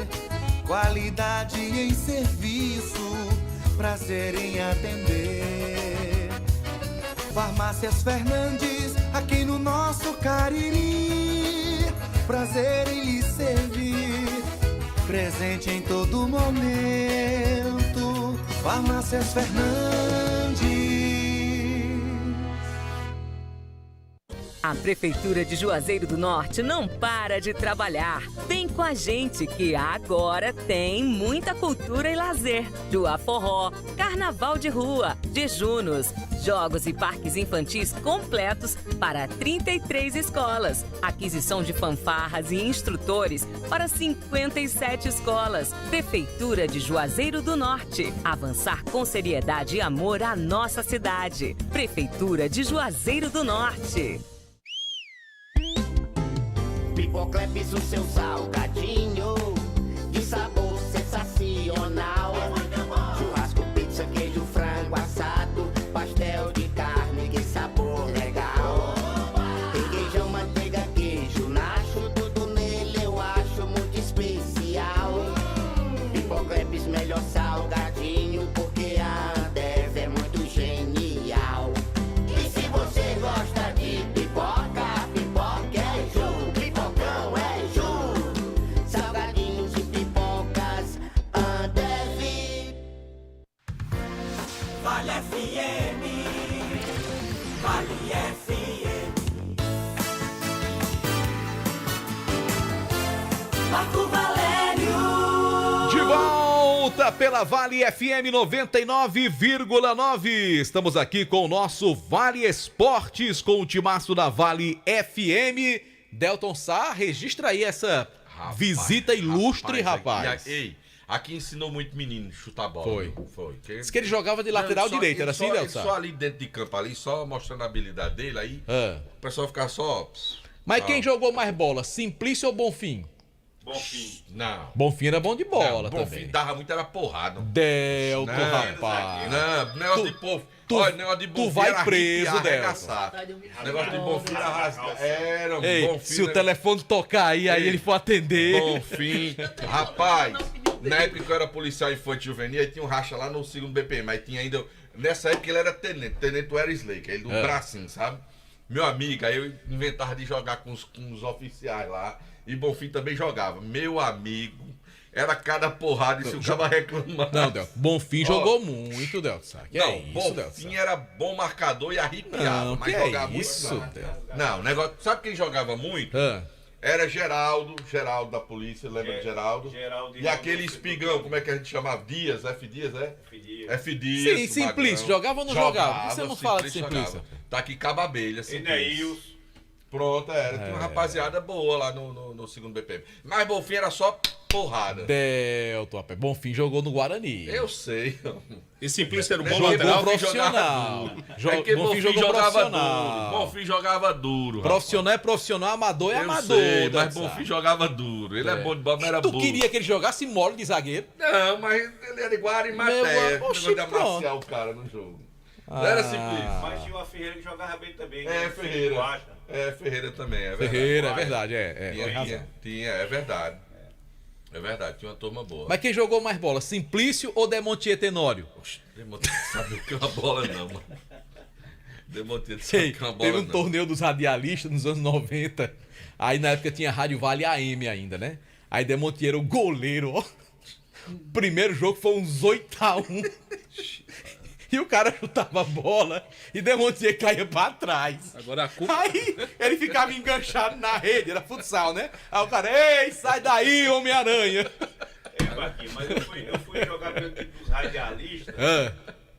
Qualidade em serviço, prazer em atender. Farmácias Fernandes, aqui no nosso Cariri. Prazer em lhe servir, presente em todo momento. Farmácias Fernandes. A Prefeitura de Juazeiro do Norte não para de trabalhar. Vem com a gente que agora tem muita cultura e lazer. Juá Forró, Carnaval de Rua, jejunos, jogos e parques infantis completos para 33 escolas. Aquisição de fanfarras e instrutores para 57 escolas. Prefeitura de Juazeiro do Norte. Avançar com seriedade e amor à nossa cidade. Prefeitura de Juazeiro do Norte. Pipocleps, o seu salgadinho de sabor sensacional. Churrasco, pizza, queijo, frango assado, pastel de carne, que sabor legal. Requeijão, manteiga, queijo, nacho, tudo nele eu acho muito especial. Pipocleps, melhor salgadinho, porque a Ambev é muito genial. E se você gosta de pipoca, pipoca é Ju. Salgadinhos e pipocas Ambev. Vale FM, Vale FM. Marco Valério. De volta pela Vale FM 99,9. Estamos aqui com o nosso Vale Esportes, com o timaço da Vale FM. Delton Sá, registra aí essa visita ilustre, rapaz. Ei, aqui ensinou muito menino chutar bola. Foi. Diz que ele jogava de lateral direito, era assim, Delton Sá? Só ali dentro de campo, ali, só mostrando a habilidade dele, aí o pessoal ficava só... Mas quem jogou mais bola, Simplício ou Bonfim? Bonfim. Não. Bonfim era bom de bola também. Bonfim dava muito, era porrada. Delton, rapaz. Não, negócio de povo. Olha, negócio de Bonfim tu vai era preso, Delton. Negócio de Bonfim era rasgar. Era um Ei, Bonfim. se o telefone tocar aí ele for atender. Bonfim. Rapaz. Na época que eu era policial infantil juvenil, aí tinha um racha lá no 2º BPM, aí tinha ainda... Nessa época ele era tenente Wesley, ele do bracinho, sabe? Meu amigo, aí eu inventava de jogar com os oficiais lá, e Bonfim também jogava. Meu amigo, era cada porrada, e se o cara reclamava... Não, Delton, Bonfim jogou muito, Delton. Bonfim era bom marcador e arrepiava, Não, mas que jogava isso, muito Delton? não, negócio... Sabe quem jogava muito? Era Geraldo da polícia, lembra de Geraldo? E aquele espigão, como é que a gente chamava? Dias, F Dias, é? F Dias. Sim, Simplício, jogava ou não jogava? Você não fala de Simplício. Tá aqui Cababelha, Simplício. Pronto, tinha uma rapaziada boa lá no 2º BPM. Mas Bonfim era só porrada. Delton, Bonfim jogou no Guarani. Eu sei. E Simplício era um bom Jogou lateral. profissional. Bonfim jogava duro. Bonfim jogava duro. Profissional é profissional, amador é amador. Sei, mas Bonfim jogava duro. Ele é bom de bola, mas era Tu burro. queria que ele jogasse mole de zagueiro? Não, mas ele era igual em matéria. Negócio de amaciar o cara no jogo. Não era Simplício. Mas tinha uma Ferreira que jogava bem também. Ferreira. Ferreira também, é verdade. Ferreira, é verdade, Tinha, é verdade. É verdade, tinha uma turma boa. Mas quem jogou mais bola, Simplício ou Demontier Tenório? Demontier sabe o que é uma bola não, mano. Demontier sabe o que é uma bola Teve um torneio dos radialistas nos anos 90. Aí na época tinha Rádio Vale AM ainda, né? Aí Demontier era o goleiro, ó. Primeiro jogo foi uns 8-1. E o cara chutava a bola e Demontier caía pra trás. Agora a culpa... Aí ele ficava enganchado na rede, era futsal, né? Aí o cara, ei, sai daí, Homem-Aranha. Mas eu fui jogar pelo time dos radialistas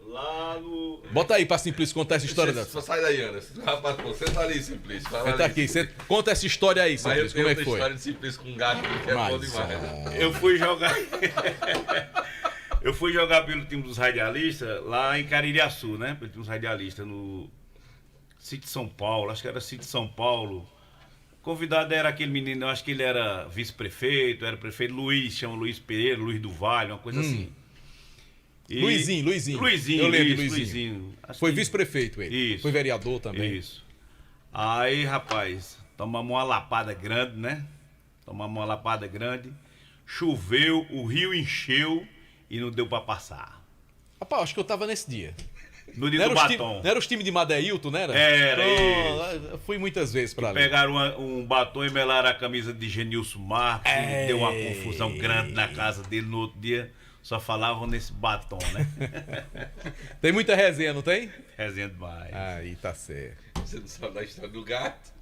lá no... Bota aí pra Simplício contar essa história dela. Só sai daí, Anderson. Rapaz, você tá ali, Simplício. Senta aqui, conta essa história aí, Simplício, como é que foi? História de Simplício com gato, que é bom demais. Eu fui jogar... Eu fui jogar pelo time dos radialistas lá em Caririaçu, né? Pelo time dos radialistas no Sítio São Paulo, acho que era Sítio São Paulo. Convidado era aquele menino, eu acho que ele era vice-prefeito, era prefeito Luiz, chama Luiz Pereira, Luiz do Vale, uma coisa assim. E... Luizinho. Eu lembro de Luizinho. Foi vice-prefeito ele. Isso. Foi vereador também. Isso. Aí, rapaz, tomamos uma lapada grande, né? Choveu, o rio encheu e não deu pra passar. Rapaz, acho que eu tava nesse dia. No dia do batom. Não era os times de Madeilton, né? Era. Eu fui muitas vezes pra ali. Pegaram um batom e melaram a camisa de Genilson Marques. Deu uma confusão grande na casa dele. No outro dia só falavam nesse batom, né? Tem muita resenha, não tem? Resenha demais. Aí tá certo. Você não sabe da história do gato?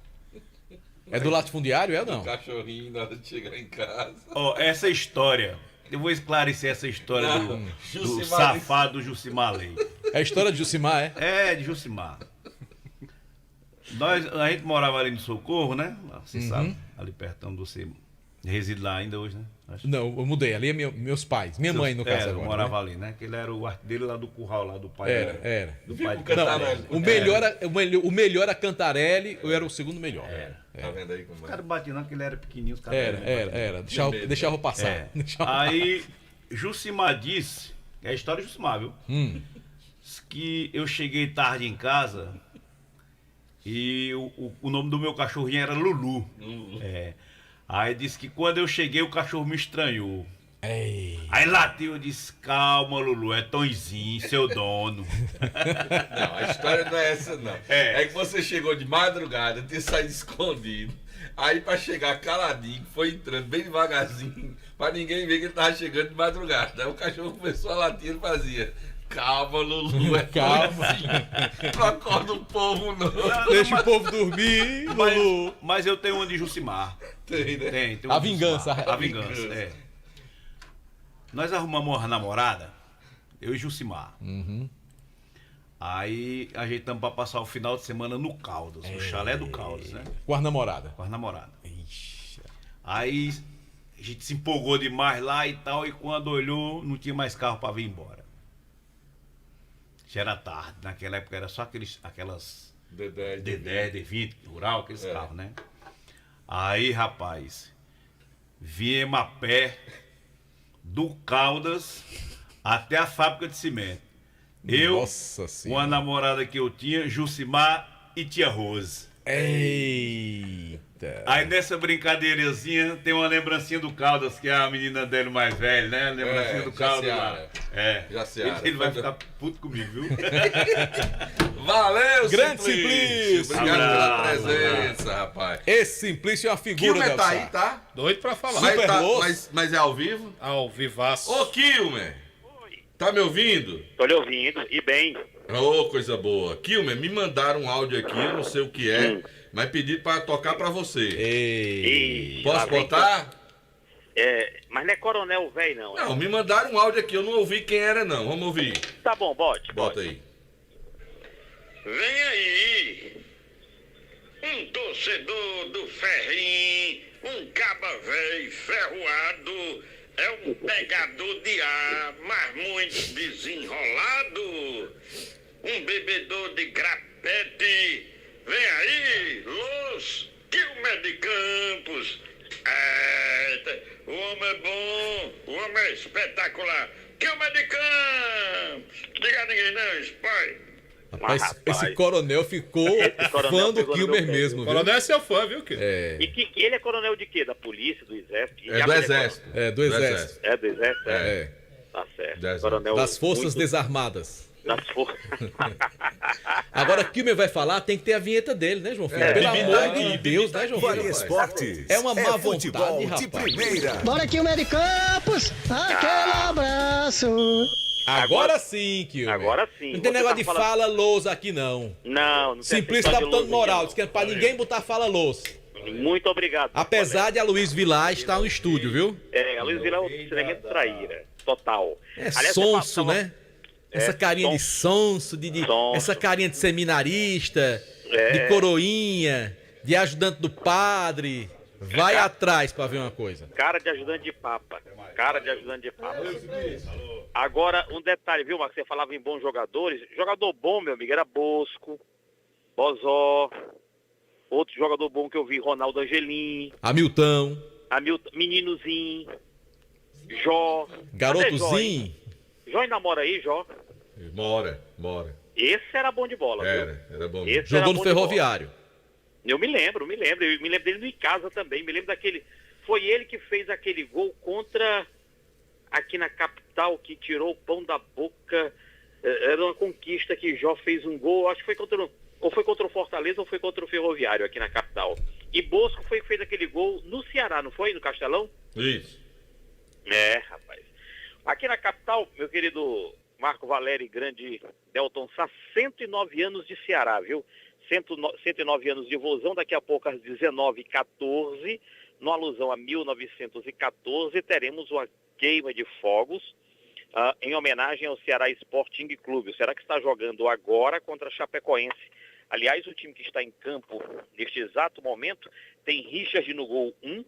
É do latifundiário, é ou não? Do cachorrinho na hora de chegar em casa. Essa história... Eu vou esclarecer essa história do safado Jucimar Leite. É a história de Jucimar, é? É, de Jucimar. A gente morava ali no Socorro, né? Você sabe, ali perto onde você reside lá ainda hoje, né? Não, eu mudei. Ali é meus pais. Minha mãe, no caso, agora. Morava ali, né? Que ele era o artilheiro lá do curral, lá do pai. Era. Do pai de Cantarelli. O melhor era Cantarelli, eu era o segundo melhor. Tá vendo aí como é? O cara batia não, porque ele era pequenininho. Os caras Era. Deixava eu passar. Aí, Jucimar disse, é a história de Jucimar, viu? Que eu cheguei tarde em casa e o nome do meu cachorrinho era Lulu. Aí disse que quando eu cheguei o cachorro me estranhou. Aí latiu, eu disse, calma Lulu, é Tonzinho, seu dono. Não, a história não é essa não. É que você chegou de madrugada, ter saído escondido. Aí pra chegar caladinho, foi entrando bem devagarzinho, pra ninguém ver que ele tava chegando de madrugada. Aí o cachorro começou a latir e fazia... Calma, Lulu, calma. Não acorda o povo, não. Deixa o povo dormir, Lulu. Mas eu tenho uma de Jucimar. Tem, né? Tem A vingança. A vingança, Nós arrumamos uma namorada, eu e Jucimar. Aí ajeitamos pra passar o final de semana no Caldas, no chalé do Caldas, né? Com as namoradas. Com as namoradas. Aí a gente se empolgou demais lá e tal, e quando olhou, não tinha mais carro pra vir embora. Já era tarde, naquela época era só aquelas D10, D20, rural, aqueles carros, né? Aí, rapaz, viemos a pé do Caldas até a fábrica de cimento. Eu, uma namorada que eu tinha, Jucimar e tia Rose. Eita! Aí nessa brincadeirazinha tem uma lembrancinha do Caldas, que é a menina dele mais velha, né? Lembrancinha do Caldas lá. Jaciara. Ele vai ficar puto comigo, viu? Valeu, Grande Simplício. Simplício. Obrigado pela Abraço, presença, rapaz. Esse Simplício é uma figura, Kilmer tá aí, Delsa. tá? Doido pra falar. Mas é ao vivo? Ao vivaço. Ô, Kilmer. Tá me ouvindo? Tô lhe ouvindo, e bem. Ô, coisa boa. Kilmer, me mandaram um áudio aqui, eu não sei o que é, mas pediram pra tocar pra você. E Posso botar? Mas não é coronel velho, não. Não, me mandaram um áudio aqui, eu não ouvi quem era, não. Vamos ouvir. Tá bom, bote. Bota aí. Vem aí, um torcedor do Ferrinho, um caba velho ferroado, é um pegador de ar, mas muito desenrolado, um bebedor de grapete. Vem aí, Los Kilmer de Campos. O homem é bom, o homem é espetacular. Kilmer de Campos. Diga a ninguém não, pai. Rapaz, esse coronel ficou fã do Kilmer mesmo. O coronel é seu fã, viu, Kilmer? E que ele é coronel de quê? Da polícia, do exército? É do exército. É do exército. É do exército? É. Tá certo. Coronel das Forças Desarmadas. Das forças. Agora, Kilmer vai falar, tem que ter a vinheta dele, né, João Filho? Pelo amor de Deus, né, João Filho? Vale Esportes. É uma má futebol vontade, de rapaz. primeira. Bora, Kilmer de Campos, aquele abraço. Agora sim, Kilmer. Agora sim. Não tem Você negócio tá de falando... fala lousa aqui, não. Não tem. Simplício tá botando moral, diz que é pra ninguém botar fala lousa. Muito obrigado. Apesar de a Luiz Vilar estar no estúdio, viu? A Luiz Vilar é um tremendo traíra. Total. Aliás, sonso, né? Essa carinha de sonso, essa carinha de seminarista, de coroinha, de ajudante do padre. Vai atrás pra ver uma coisa. Cara de ajudante de papa. Agora, um detalhe, viu, Marcos? Você falava em bons jogadores. Jogador bom, meu amigo, era Bosco, Bozó. Outro jogador bom que eu vi, Ronaldo Angelim. Hamilton. Meninozinho. Jó. Garotozinho. Jó ainda mora aí, Jó? Mora. Esse era bom de bola, viu? Era bom. Jogou no Ferroviário. Eu me lembro. Eu me lembro dele no Icasa também. Me lembro daquele... Foi ele que fez aquele gol contra... Aqui na capital, que tirou o pão da boca. Era uma conquista que Jó fez um gol. Acho que foi contra... Ou foi contra o Fortaleza ou foi contra o Ferroviário aqui na capital. E Bosco foi que fez aquele gol no Ceará, não foi? No Castelão? Isso. Rapaz. Aqui na capital, meu querido Marco Valério e grande Delton Sá, 109 anos de Ceará, viu? 109 anos de Vozão, daqui a pouco às 19h14, no alusão a 1914, teremos uma queima de fogos em homenagem ao Ceará Sporting Clube. O Ceará que está jogando agora contra a Chapecoense. Aliás, o time que está em campo neste exato momento tem Richard no gol 1,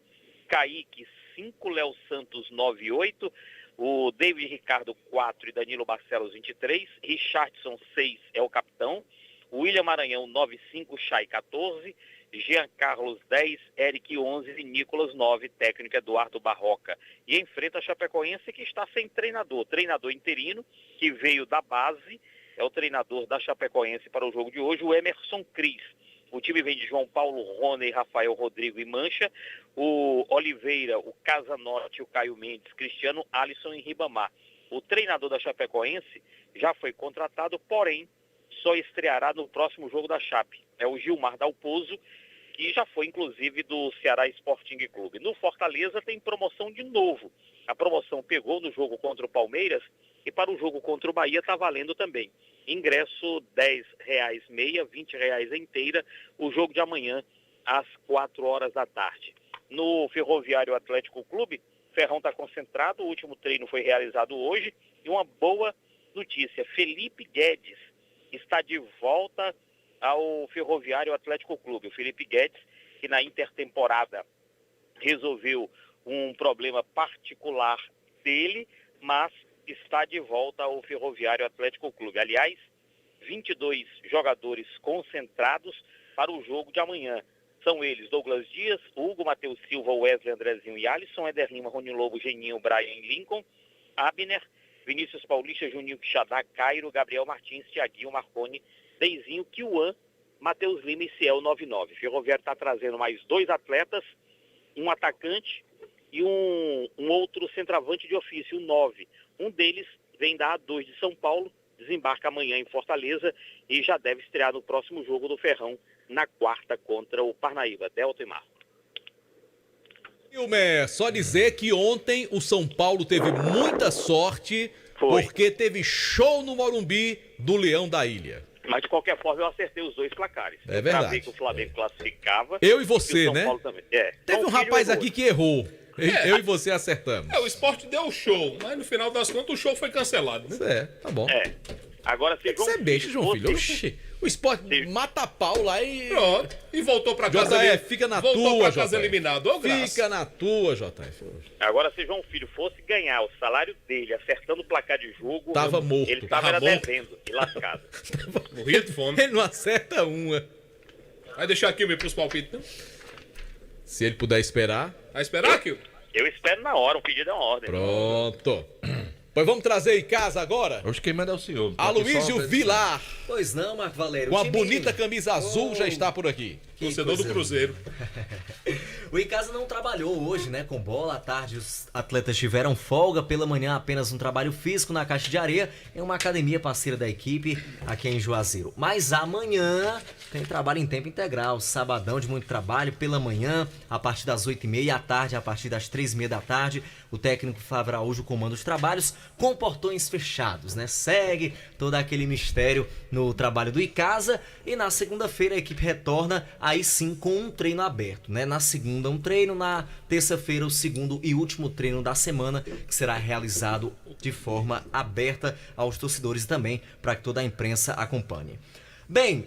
Kaique 5, Léo Santos 9-8, o David Ricardo 4 e Danilo Barcelos 23, Richardson 6 é o capitão, William Maranhão 9-5, Chay 14, Jean Carlos 10, Eric 11 e Nicolas 9, técnico Eduardo Barroca. E enfrenta a Chapecoense que está sem treinador interino, que veio da base, é o treinador da Chapecoense para o jogo de hoje, o Emerson Cris. O time vem de João Paulo, Rony, Rafael Rodrigo e Mancha, o Oliveira, o Casanotti, o Caio Mendes, Cristiano, Alisson e Ribamar. O treinador da Chapecoense já foi contratado, porém só estreará no próximo jogo da Chape. É o Gilmar Dalpozo, que já foi inclusive do Ceará Sporting Clube. No Fortaleza tem promoção de novo. A promoção pegou no jogo contra o Palmeiras e para o jogo contra o Bahia está valendo também. Ingresso R$10 meia, R$20 inteira, o jogo de amanhã às 4h da tarde. No Ferroviário Atlético Clube, Ferrão está concentrado, o último treino foi realizado hoje e uma boa notícia, Felipe Guedes está de volta ao Ferroviário Atlético Clube. O Felipe Guedes, que na intertemporada resolveu um problema particular dele, mas está de volta ao Ferroviário Atlético Clube. Aliás, 22 jogadores concentrados para o jogo de amanhã. São eles Douglas Dias, Hugo, Matheus Silva, Wesley, Andrezinho e Alisson, Éder Lima, Rony Lobo, Geninho, Brian e Lincoln, Abner, Vinícius Paulista, Juninho Quixadá, Cairo, Gabriel Martins, Thiaguinho, Marconi, Deizinho, Kiuan Matheus Lima e Ciel 99. Ferroviário está trazendo mais 2 atletas, um atacante e um outro centroavante de ofício, um 9. Um deles vem da A2 de São Paulo, desembarca amanhã em Fortaleza e já deve estrear no próximo jogo do Ferrão, na quarta contra o Parnaíba. Delta e Marco. Wilmer, só dizer que ontem o São Paulo teve muita sorte, porque teve show no Morumbi do Leão da Ilha. Mas de qualquer forma eu acertei os 2 placares. É verdade. Eu sabia que o Flamengo classificava. Eu e você, o São né? Paulo também. Teve um rapaz aqui que errou. Eu e você acertamos. O Sport deu show, mas no final das contas o show foi cancelado, né? Tá bom. Agora se Você beixa, João Filho. Oxi, o Sport mata pau lá e... Pronto. E voltou pra casa. JF, fica na tua, Voltou pra casa JF. eliminado. Ô, graça. Fica na tua, JF. Agora, se João Filho fosse ganhar o salário dele acertando o placar de jogo, Tava morto. ele estava Tava morto. devendo e lascado. Morria de fome. Ele não acerta uma. Vai deixar aqui o pros palpites, não? Se ele puder esperar. Vai esperar, Kio? Eu espero na hora, um pedido é uma ordem. Pronto. Pois vamos trazer em casa agora. Hoje quem manda é o senhor. Aloysio Vilar. Pois não, Marco Valério. Com a time- bonita camisa azul já está por aqui. Torcedor do Cruzeiro. O Icasa não trabalhou hoje, né, com bola. À tarde os atletas tiveram folga, pela manhã apenas um trabalho físico na caixa de areia em uma academia parceira da equipe aqui em Juazeiro. Mas amanhã tem trabalho em tempo integral, sabadão de muito trabalho, pela manhã, a partir das 8h30, à tarde, a partir das 3h30 da tarde, o técnico Flávio Araújo comanda os trabalhos com portões fechados, né? Segue todo aquele mistério no trabalho do Icasa e na segunda-feira a equipe retorna aí sim com um treino aberto, né? Na segunda um treino, na terça-feira o segundo e último treino da semana, que será realizado de forma aberta aos torcedores e também para que toda a imprensa acompanhe. Bem,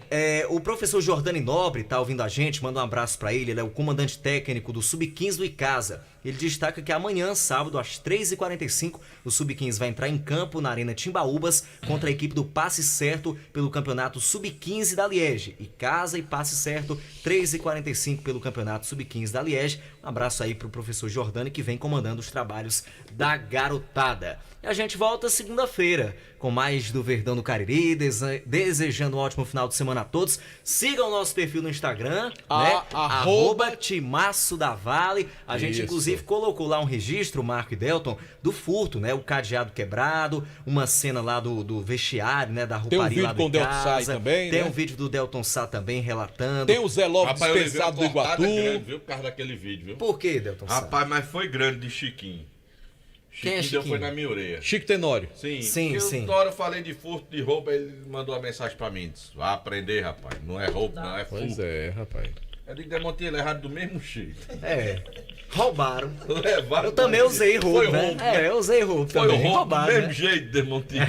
o professor Jordani Nobre está ouvindo a gente, manda um abraço para ele é o comandante técnico do Sub-15 do Icasa. Ele destaca que amanhã, sábado, às 3h45, o Sub-15 vai entrar em campo na Arena Timbaúbas contra a equipe do Passe Certo pelo Campeonato Sub-15 da Liege. Icasa e Passe Certo, 3h45 pelo Campeonato Sub-15 da Liege. Um abraço aí para o professor Jordani, que vem comandando os trabalhos da garotada. E a gente volta segunda-feira com mais do Verdão do Cariri, desejando um ótimo final de semana a todos. Sigam o nosso perfil no Instagram, né? @Timaço da Vale. A gente, inclusive, colocou lá um registro, Marco e Delton, do furto, né? O cadeado quebrado, uma cena lá do vestiário, né? Da rouparia Tem um lá vídeo com o do Delton Sá Icasa. também, Tem né? um vídeo do Delton Sá também relatando. Tem o Zé Lopes dispensado do Iguatu. Viu, por causa daquele vídeo, viu? Por que, Delton Sá? Rapaz, mas foi grande de Chiquinho. Quem é Chiquinho? Chiquinho? Foi na minha orelha. Chico Tenório. Sim, sim. Na hora eu falei de furto, de roubo, ele mandou uma mensagem pra mim. Disse, vai aprender, rapaz. Não é roubo, não é furto. Pois é, rapaz. Eu digo, desmontei ele errado do mesmo jeito. Roubaram. Levaram Eu também usei roubo, Foi né? roubo, né? Eu usei roubo Foi também. roubo Roubaram, do mesmo né? jeito, desmontei.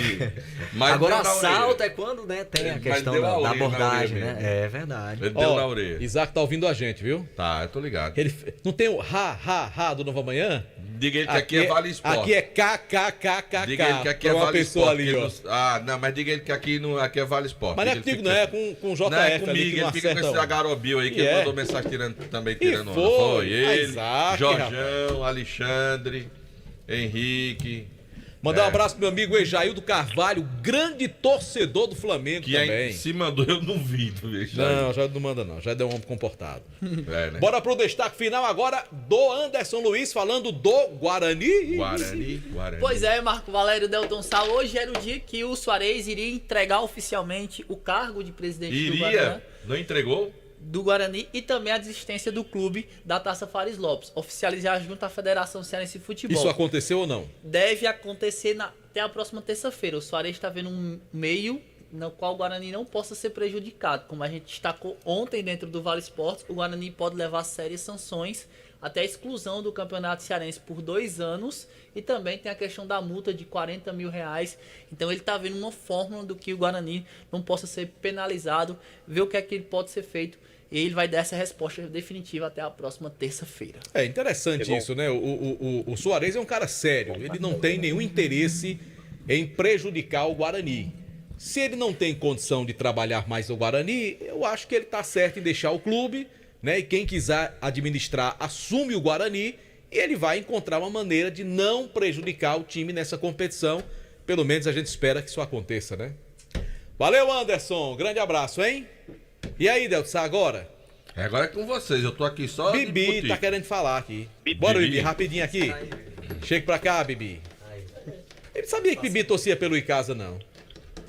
Mas Agora deu na assalto orelha. é quando, né, tem a Mas questão deu da na orelha, abordagem, na né? orelha É verdade. Ele deu Ó, na orelha. Isaac tá ouvindo a gente, viu? Tá, eu tô ligado. Ele não tem o ha do Nova Manhã? Diga ele que aqui é Vale Esporte. Aqui é KKKKK. Diga ele que aqui é pra uma Vale pessoa Esporte. ali, ó. Ah, não, mas diga ele que aqui é Vale Esporte. Mas não é Diga ele contigo, que não, é com o JF Não é ali, comigo, que ele não fica com acerta esse um. Agarobil aí, que E ele é? mandou mensagem também tirando onda. foi? Foi ele, Isaac, Jorjão, Alexandre, Henrique. Mandar um abraço pro meu amigo Ejaildo Carvalho, grande torcedor do Flamengo Que também. aí se mandou, eu não vi, tu vê. Não, já não manda não, já deu um homem comportado. É, né? Bora pro destaque final agora do Anderson Luiz falando do Guarani. Guarani. Pois é, Marco Valério Delton Sá, hoje era o dia que o Suarez iria entregar oficialmente o cargo de presidente do Guarani. Iria? Não entregou? Do Guarani e também a desistência do clube da Taça Fares Lopes, oficializar junto à Federação Cearense de Futebol. Isso aconteceu ou não? Deve acontecer até a próxima terça-feira. O Suarez está vendo um meio no qual o Guarani não possa ser prejudicado. Como a gente destacou ontem dentro do Vale Esportes, o Guarani pode levar sérias sanções até a exclusão do Campeonato Cearense por 2 anos e também tem a questão da multa de R$40 mil. Então ele está vendo uma fórmula do que o Guarani não possa ser penalizado, ver o que é que ele pode ser feito. E ele vai dar essa resposta definitiva até a próxima terça-feira. É interessante isso, né? O Suarez é um cara sério. Ele não tem nenhum interesse em prejudicar o Guarani. Se ele não tem condição de trabalhar mais no Guarani, eu acho que ele tá certo em deixar o clube, né? E quem quiser administrar, assume o Guarani e ele vai encontrar uma maneira de não prejudicar o time nessa competição. Pelo menos a gente espera que isso aconteça, né? Valeu, Anderson. Grande abraço, hein? E aí, Delton Sá, agora? Agora é com vocês, eu tô aqui só. Bibi tá querendo falar aqui. Bora, Bibi, rapidinho aqui. Chega pra cá, Bibi. Ele sabia que Bibi torcia pelo Icasa, não.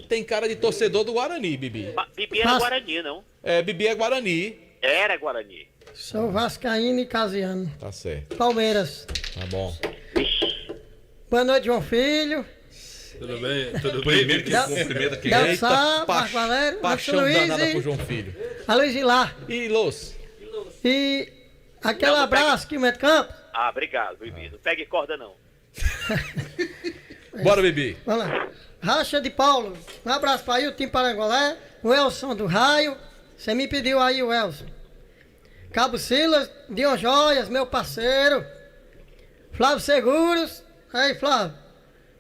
Tem cara de torcedor do Guarani, Bibi. Bibi era Guarani, não? É, Bibi é Guarani. Era Guarani. Sou vascaíno e casiano. Tá certo. Palmeiras. Tá bom. Boa noite, João Filho. Tudo bem? Tudo Primeiro bem? que cumprimenta quem Delton é. Sá, Marco Valério, Paixão Luiz danada e pro João Filho. a Luiz Vilar. E Los. E aquele abraço que mete campo. Ah, obrigado, Bibi. Não pegue corda, não. Bora, Bibi. Vamos lá. Racha de Paulo. Um abraço para aí, o time Parangolé. O Elson do Raio. Você me pediu aí o Elson. Cabo Silas, Dion Joias, meu parceiro. Flávio Seguros. Aí, Flávio.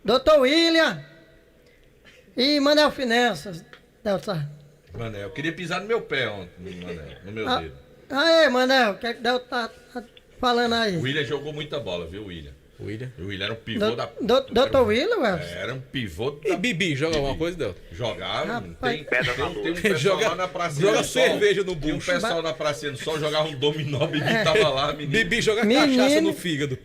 Doutor William. E Manel Finanças. Delton. Manel, eu queria pisar no meu pé ontem, Manel, no meu dedo. Aí, Manel, o que é que Delton tá falando aí? O William jogou muita bola, viu, William? O William era um pivô da. Doutor William, Elson? Era um pivô E Bibi, joga alguma coisa, Delton? Jogava, tem um Ele pessoal joga- lá na pracinha joga do Sol. cerveja no Tinha um bucho. pessoal na pracinha do Sol, jogava um dominó, Bibi tava lá, menino. Bibi joga Menino. cachaça no fígado.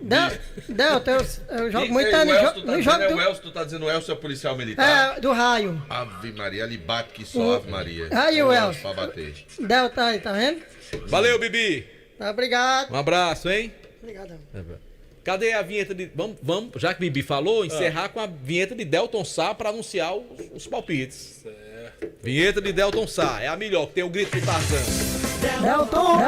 Delton, eu jogo Quem muito é o no Elcio? no jogo do... O Elcio, tu tá dizendo o Elcio é policial militar? É, do Raio. Ave Maria, ele bate que só, Ave Maria. Aí o Elcio. Pra bater. Delton aí, tá vendo? Valeu, Bibi. Tá, obrigado. Um abraço, hein? Obrigadão. Cadê a vinheta de... Vamos, já que Bibi falou, encerrar com a vinheta de Delton Sá pra anunciar os palpites. Certo. Vinheta de Delton Sá, é a melhor, que tem o grito do Tarzan. Delton.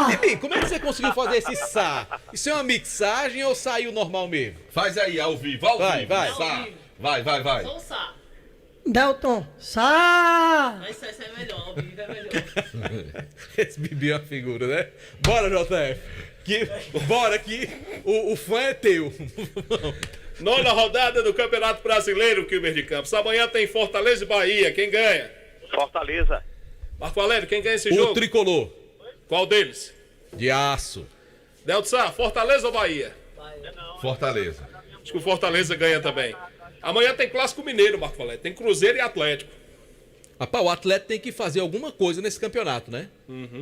Bibi, como é que você conseguiu fazer esse Sá? Isso é uma mixagem ou saiu normal mesmo? Faz aí, ao vivo, ao Vai, vivo. vai. Sá. Vai. Só o Sá. Delton. Sá. Mas isso é melhor, ao vivo é melhor. Esse Bibi é uma figura, né? Bora, JF. Bora que o fã é teu. Nona rodada do Campeonato Brasileiro, Kilmer de Campos. Amanhã tem Fortaleza e Bahia. Quem ganha? Fortaleza. Marco Valério, quem ganha esse O jogo? tricolor. Qual deles? De aço. Delton Sá, Fortaleza ou Bahia? Fortaleza. Acho que o Fortaleza ganha também. Amanhã tem Clássico Mineiro, Marco Valério. Tem Cruzeiro e Atlético. Rapaz, o Atlético tem que fazer alguma coisa nesse campeonato, né?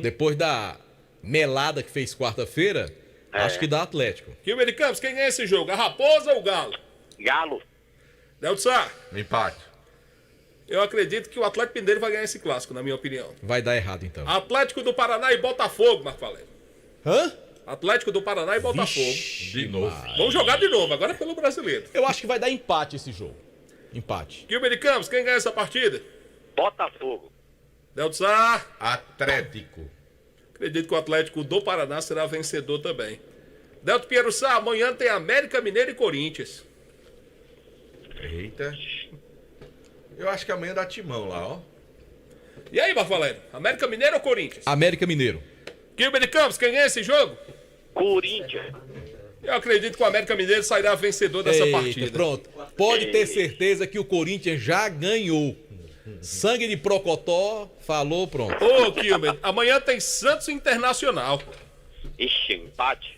Depois da melada que fez quarta-feira, acho que dá Atlético. Kilmer de Campos, quem ganha esse jogo? A Raposa ou o Galo? Galo. Delton Sá, Empate. eu acredito que o Atlético Mineiro vai ganhar esse clássico, na minha opinião. Vai dar errado, então. Atlético do Paraná e Botafogo, Marco Valério. Hã? Atlético do Paraná e Botafogo. De novo. Vamos jogar de novo, agora é pelo brasileiro. Eu acho que vai dar empate esse jogo. Empate. Kilmer de Campos, quem ganha essa partida? Botafogo. Delton Sá, Atlético. acredito que o Atlético do Paraná será vencedor também. Delton Piero Sá, amanhã tem América Mineiro e Corinthians. Eita. Eu acho que amanhã dá timão lá, ó. E aí, Marco Valério? América Mineiro ou Corinthians? América Mineiro. Kilmer de Campos, quem ganha esse jogo? Corinthians. Eu acredito que o América Mineiro sairá vencedor dessa Eita, partida. pronto. Pode ter certeza que o Corinthians já ganhou. Sangue de Procotó, falou, pronto. Ô, Kilmer, amanhã tem Santos Internacional. Ixi, empate.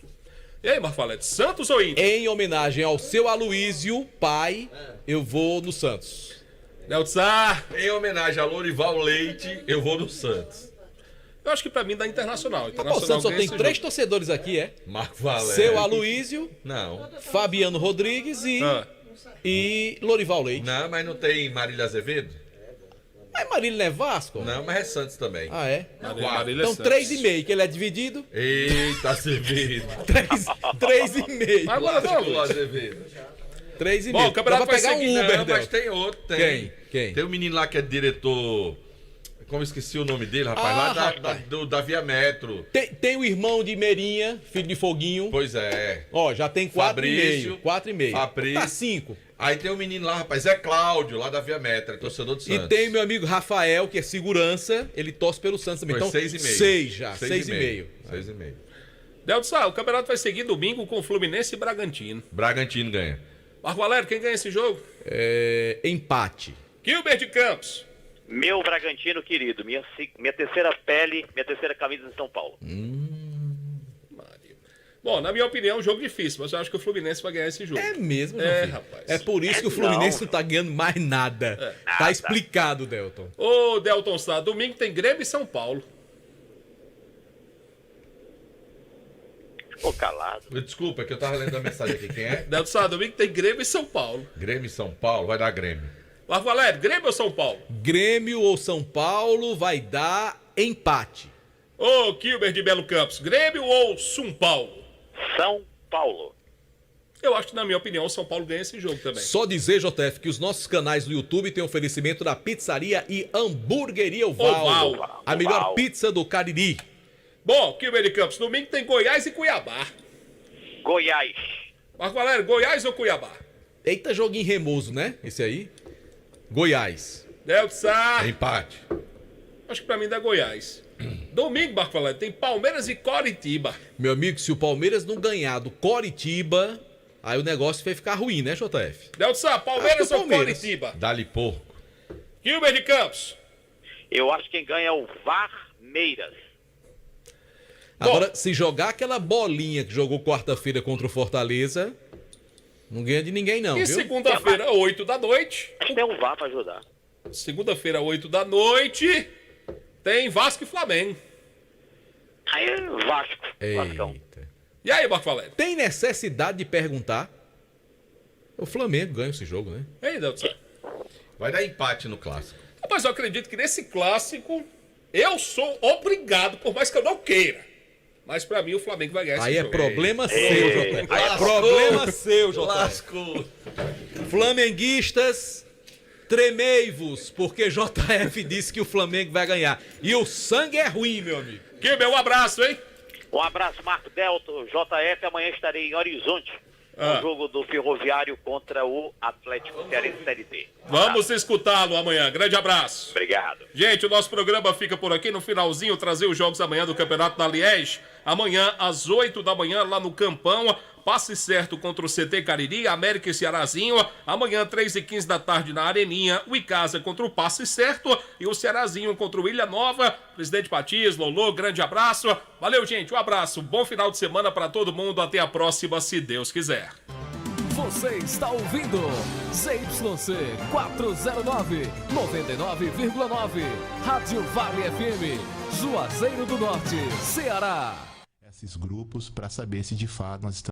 E aí, Marco Valério, Santos ou Inter? Em homenagem ao seu Aloísio, pai, eu vou no Santos. Delton Sá, Em homenagem a Lorival Leite, eu vou no Santos. eu acho que pra mim dá Internacional. O Internacional Santos só ganha tem esse 3 jogo. torcedores aqui, é? Marco Valério. Seu Aloísio, Não. Fabiano Rodrigues e Lorival Leite. Não, mas não tem Marília Azevedo? Mas Marília não é Vasco? Não, mas é Santos também. Ah, é? Marília Então Santos. 3,5, que ele é dividido. Eita, Azevedo. 3,5. Mas agora não, Lascou, Luiz. Azevedo. 3,5. Bom, o campeonato Dá pra vai pegar seguir, um Uber, Não, mas Del. tem outro, tem. Quem? Tem um menino lá que é diretor... Como eu esqueci o nome dele, rapaz? Ah, lá da, rapaz. da Via Metro. Tem o irmão de Meirinha, filho de Foguinho. Pois é. Ó, já tem 4,5. Fabrício. 4,5. Fabrício. Tá 5. Aí tem um menino lá, rapaz, é Cláudio, lá da Via Metro, é torcedor do Santos. E tem meu amigo Rafael, que é segurança. Ele torce pelo Santos também. Foi Então, 6,5. 6 já. 6,5. 6,5. 6,5. Delton Sá, o campeonato vai seguir domingo com Fluminense e Bragantino. Bragantino ganha. Marco Valério, quem ganha esse jogo? Empate. Kilmer de Campos. Meu Bragantino querido, minha terceira pele, minha terceira camisa de São Paulo. Bom, na minha opinião, é um jogo difícil, mas eu acho que o Fluminense vai ganhar esse jogo. É mesmo, meu filho? Rapaz. É por isso que o Fluminense não tá ganhando mais nada. Tá explicado, Delton. Ô, Delton Sá, domingo tem Grêmio e São Paulo. Ficou calado. Desculpa, que eu tava lendo a mensagem aqui. Quem é? Delton Sá, domingo tem Grêmio e São Paulo. Grêmio e São Paulo, vai dar Grêmio. Mas, Valério, Grêmio ou São Paulo? Grêmio ou São Paulo vai dar empate. Ô, Kilber de Belo Campos, Grêmio ou São Paulo? São Paulo. Eu acho que, na minha opinião, o São Paulo ganha esse jogo também. Só dizer, JF, que os nossos canais do YouTube têm oferecimento da Pizzaria e Hamburgueria Oval. A melhor pizza do Cariri. Bom, Kilber de Campos, domingo tem Goiás e Cuiabá. Goiás. Mas, Valério, Goiás ou Cuiabá? Eita, joguinho remoso, né? Esse aí. Goiás. Delton Sá. Empate. Acho que pra mim dá Goiás. Domingo, Marco Valério, tem Palmeiras e Coritiba. Meu amigo, se o Palmeiras não ganhar do Coritiba, aí o negócio vai ficar ruim, né, JF? Delton Sá, Palmeiras ou Coritiba? Dá-lhe porco. Kilber de Campos. Eu acho que quem ganha é o Varmeiras. Agora, se jogar aquela bolinha que jogou quarta-feira contra o Fortaleza, não ganha de ninguém não, E viu? segunda-feira, 8 da noite. Tem um VAR pra ajudar. Segunda-feira, 8 da noite, tem Vasco e Flamengo. Aí, Vasco. Vascão. E aí, Marco Valério? Tem necessidade de perguntar? O Flamengo ganha esse jogo, né? E aí, Delton Sá? Vai dar empate no clássico. Rapaz, eu acredito que nesse clássico, eu sou obrigado, por mais que eu não queira. Mas pra mim o Flamengo vai ganhar esse Aí jogo. é problema seu, JF. Problema seu, JF. Flamenguistas, tremei-vos, porque JF disse que o Flamengo vai ganhar. E o sangue é ruim, meu amigo. Kilber, um abraço, hein? Um abraço, Marco Delton, JF. Amanhã estarei em Horizonte, no jogo do Ferroviário contra o Atlético Cearense Série D. Vamos escutá-lo amanhã. Grande abraço. Obrigado. Gente, o nosso programa fica por aqui. No finalzinho, trazer os jogos amanhã do Campeonato da Liege. Amanhã, às 8 da manhã, lá no Campão. Passe certo contra o CT Cariri, América e Cearazinho. Amanhã, 3h15 da tarde, na Areninha, o Icasa contra o Passe Certo. E o Cearazinho contra o Ilha Nova. Presidente Patias, Lolô, grande abraço. Valeu, gente. Um abraço. Bom final de semana para todo mundo. Até a próxima, se Deus quiser. Você está ouvindo ZYC 409, 99,9. Rádio Vale FM, Juazeiro do Norte, Ceará. Esses grupos para saber se de fato nós estamos